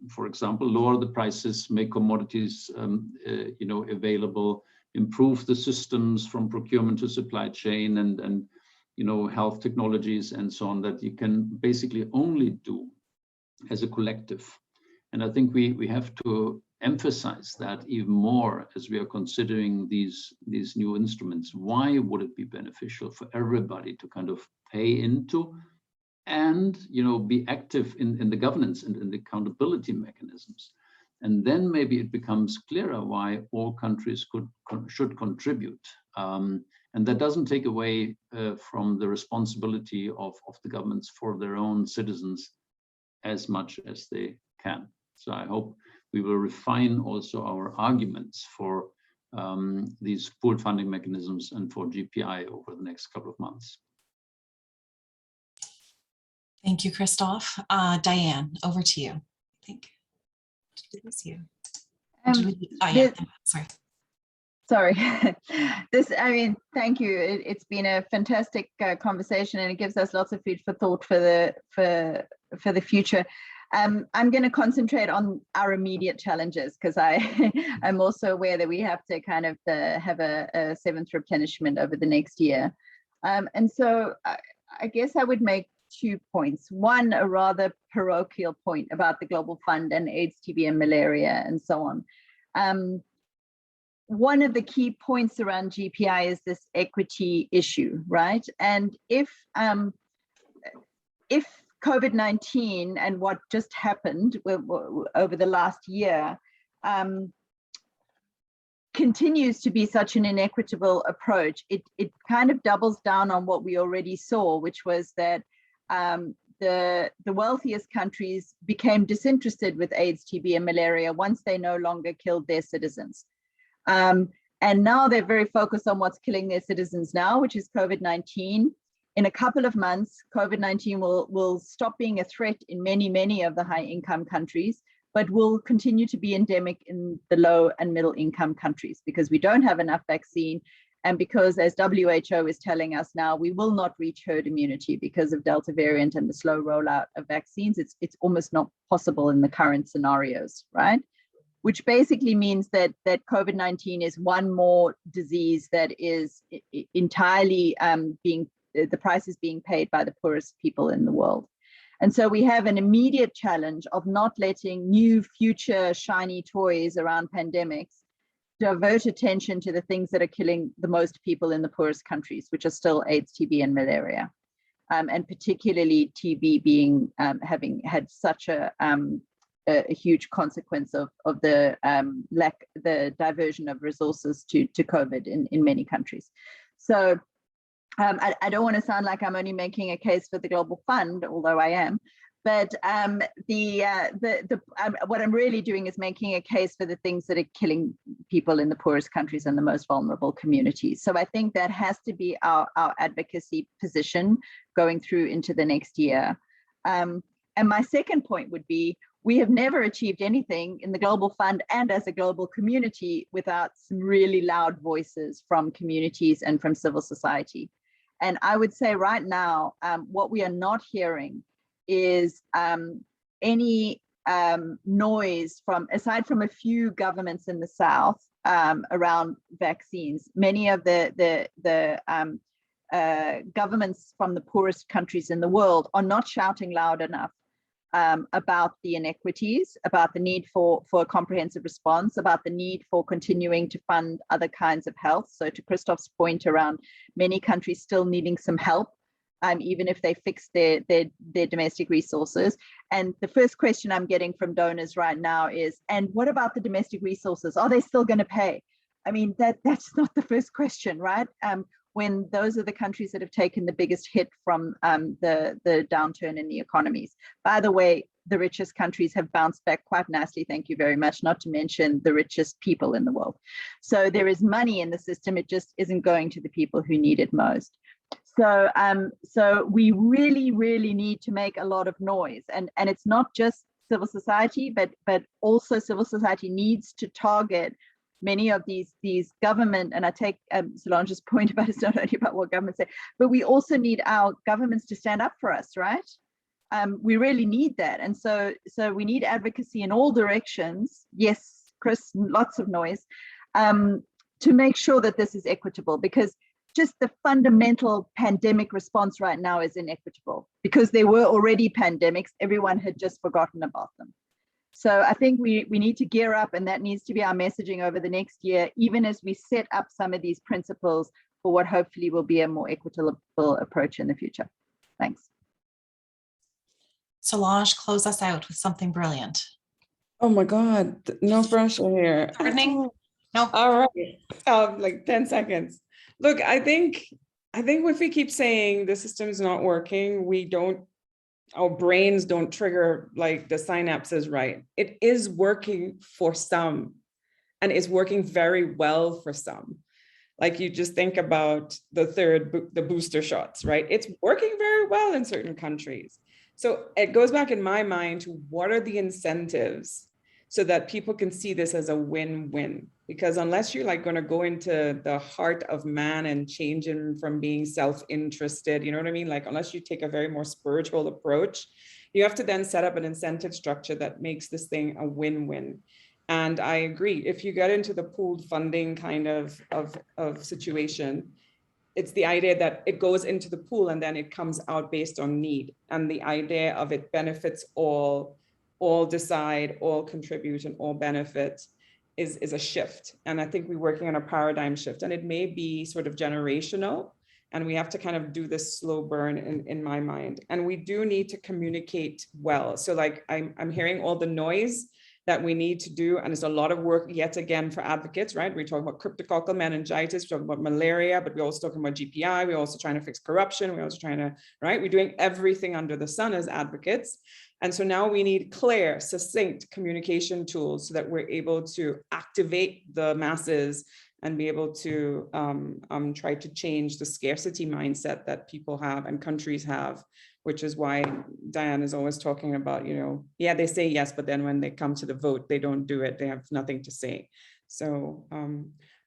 for example, lower the prices, make commodities, you know, available, improve the systems from procurement to supply chain and you know, health technologies and so on, that you can basically only do as a collective. And I think we have to emphasize that even more as we are considering these new instruments. Why would it be beneficial for everybody to kind of pay into and, you know, be active in the governance and in the accountability mechanisms? And then maybe it becomes clearer why all countries should contribute. And that doesn't take away from the responsibility of the governments for their own citizens as much as they can. So I hope we will refine also our arguments for these pooled funding mechanisms and for GPI over the next couple of months. Thank you, Christoph. Dianne, over to you. I think it was you. Sorry. Sorry. I mean, thank you. It's been a fantastic conversation, and it gives us lots of food for thought for the future. I'm going to concentrate on our immediate challenges because I'm also aware that we have to kind of have a seventh replenishment over the next year. And so I guess I would make 2 points. One, a rather parochial point about the Global Fund and AIDS, TB, and malaria, and so on. One of the key points around GPI is this equity issue, right? And if if COVID-19 and what just happened over the last year continues to be such an inequitable approach, it kind of doubles down on what we already saw, which was that the wealthiest countries became disinterested with AIDS, TB, and malaria once they no longer killed their citizens. And now they're very focused on what's killing their citizens now, which is COVID-19. In a couple of months, COVID-19 will stop being a threat in many of the high-income countries, but will continue to be endemic in the low and middle-income countries because we don't have enough vaccine, and because, as WHO is telling us now, we will not reach herd immunity because of Delta variant and the slow rollout of vaccines. It's almost not possible in the current scenarios, right? Which basically means that COVID-19 is one more disease that is entirely the price is being paid by the poorest people in the world. And so we have an immediate challenge of not letting new future shiny toys around pandemics divert attention to the things that are killing the most people in the poorest countries, which are still AIDS, TB, and malaria. And particularly TB being having had such a huge consequence of the the diversion of resources to COVID in many countries. So I don't want to sound like I'm only making a case for the Global Fund, although I am. But what I'm really doing is making a case for the things that are killing people in the poorest countries and the most vulnerable communities. So I think that has to be our advocacy position going through into the next year. And my second point would be, we have never achieved anything in the Global Fund and as a global community without some really loud voices from communities and from civil society. And I would say right now, what we are not hearing is any noise from, aside from a few governments in the South around vaccines. Many of the governments from the poorest countries in the world are not shouting loud enough about the inequities, about the need for a comprehensive response, about the need for continuing to fund other kinds of health. So to Christoph's point around many countries still needing some help, even if they fix their domestic resources. And the first question I'm getting from donors right now is, and what about the domestic resources? Are they still going to pay? I mean, that's not the first question, right? When those are the countries that have taken the biggest hit from the downturn in the economies. By the way, the richest countries have bounced back quite nicely, thank you very much, not to mention the richest people in the world. So there is money in the system, it just isn't going to the people who need it most. So, so we really need to make a lot of noise, and it's not just civil society, but also civil society needs to target many of these government, and I take Solange's point about it's not only about what governments say, but we also need our governments to stand up for us, right? We really need that. And so we need advocacy in all directions. Yes, Chris, lots of noise, to make sure that this is equitable, because just the fundamental pandemic response right now is inequitable because there were already pandemics, everyone had just forgotten about them. So I think we need to gear up, and that needs to be our messaging over the next year, even as we set up some of these principles for what hopefully will be a more equitable approach in the future. Thanks. Solange, close us out with something brilliant. Oh my God, no pressure here. Gardening? No. All right, like 10 seconds. Look, I think if we keep saying the system is not working, our brains don't trigger like the synapses right. It is working for some, and it's working very well for some. Like you just think about the booster shots, right? It's working very well in certain countries. So it goes back in my mind to what are the incentives so that people can see this as a win-win? Because unless you're like going to go into the heart of man and change him from being self-interested, you know what I mean? Like unless you take a very more spiritual approach, you have to then set up an incentive structure that makes this thing a win-win. And I agree, if you get into the pooled funding kind of situation, it's the idea that it goes into the pool and then it comes out based on need. And the idea of it benefits all decide, all contribute, and all benefit is a shift. And I think we're working on a paradigm shift, and it may be sort of generational, And we have to kind of do this slow burn in my mind. And we do need to communicate well. So like I'm hearing all the noise that we need to do. And it's a lot of work yet again for advocates, right? We're talking about cryptococcal meningitis, we're talking about malaria, but we're also talking about GPI. We're also trying to fix corruption. We're also trying to, right? We're doing everything under the sun as advocates. And so now we need clear, succinct communication tools so that we're able to activate the masses and be able to try to change the scarcity mindset that people have and countries have, which is why Dianne is always talking about, you know, yeah, they say yes, but then when they come to the vote, they don't do it. They have nothing to say. So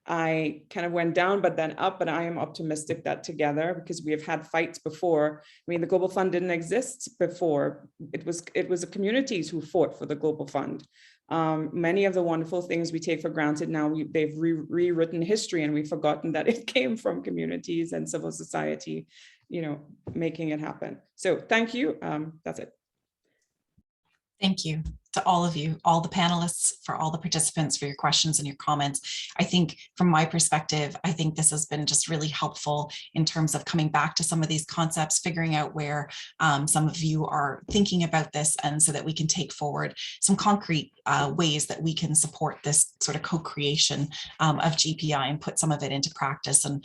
I kind of went down, but then up, but I am optimistic that together, because we have had fights before. I mean, the Global Fund didn't exist before. It was the communities who fought for the Global Fund. Many of the wonderful things we take for granted now, they've rewritten history, and we've forgotten that it came from communities and civil society, you know, making it happen. So thank you. That's it. Thank you to all of you, all the panelists, for all the participants, for your questions and your comments. I think from my perspective, I think this has been just really helpful in terms of coming back to some of these concepts, figuring out where some of you are thinking about this, and so that we can take forward some concrete ways that we can support this sort of co-creation of GPI and put some of it into practice. And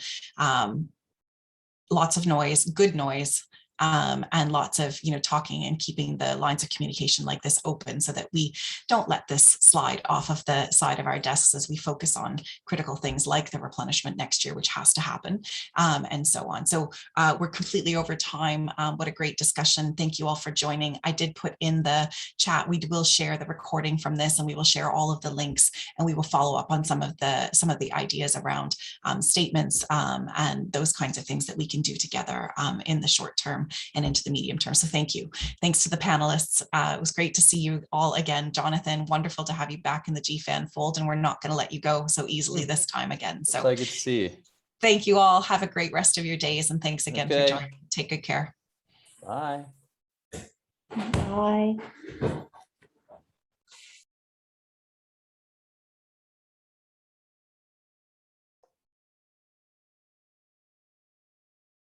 lots of noise, good noise, and lots of, you know, talking and keeping the lines of communication like this open, so that we don't let this slide off of the side of our desks as we focus on critical things like the replenishment next year, which has to happen, and so on. So we're completely over time. What a great discussion. Thank you all for joining. I did put in the chat, we will share the recording from this, and we will share all of the links, and we will follow up on some of the ideas around statements and those kinds of things that we can do together in the short term and into the medium term. So thank you. Thanks to the panelists. It was great to see you all again. Jonathan, wonderful to have you back in the GFAN fold, and we're not going to let you go so easily this time again. So good to see you. Thank you all. Have a great rest of your days, and thanks again for joining. Take good care. Bye. Bye.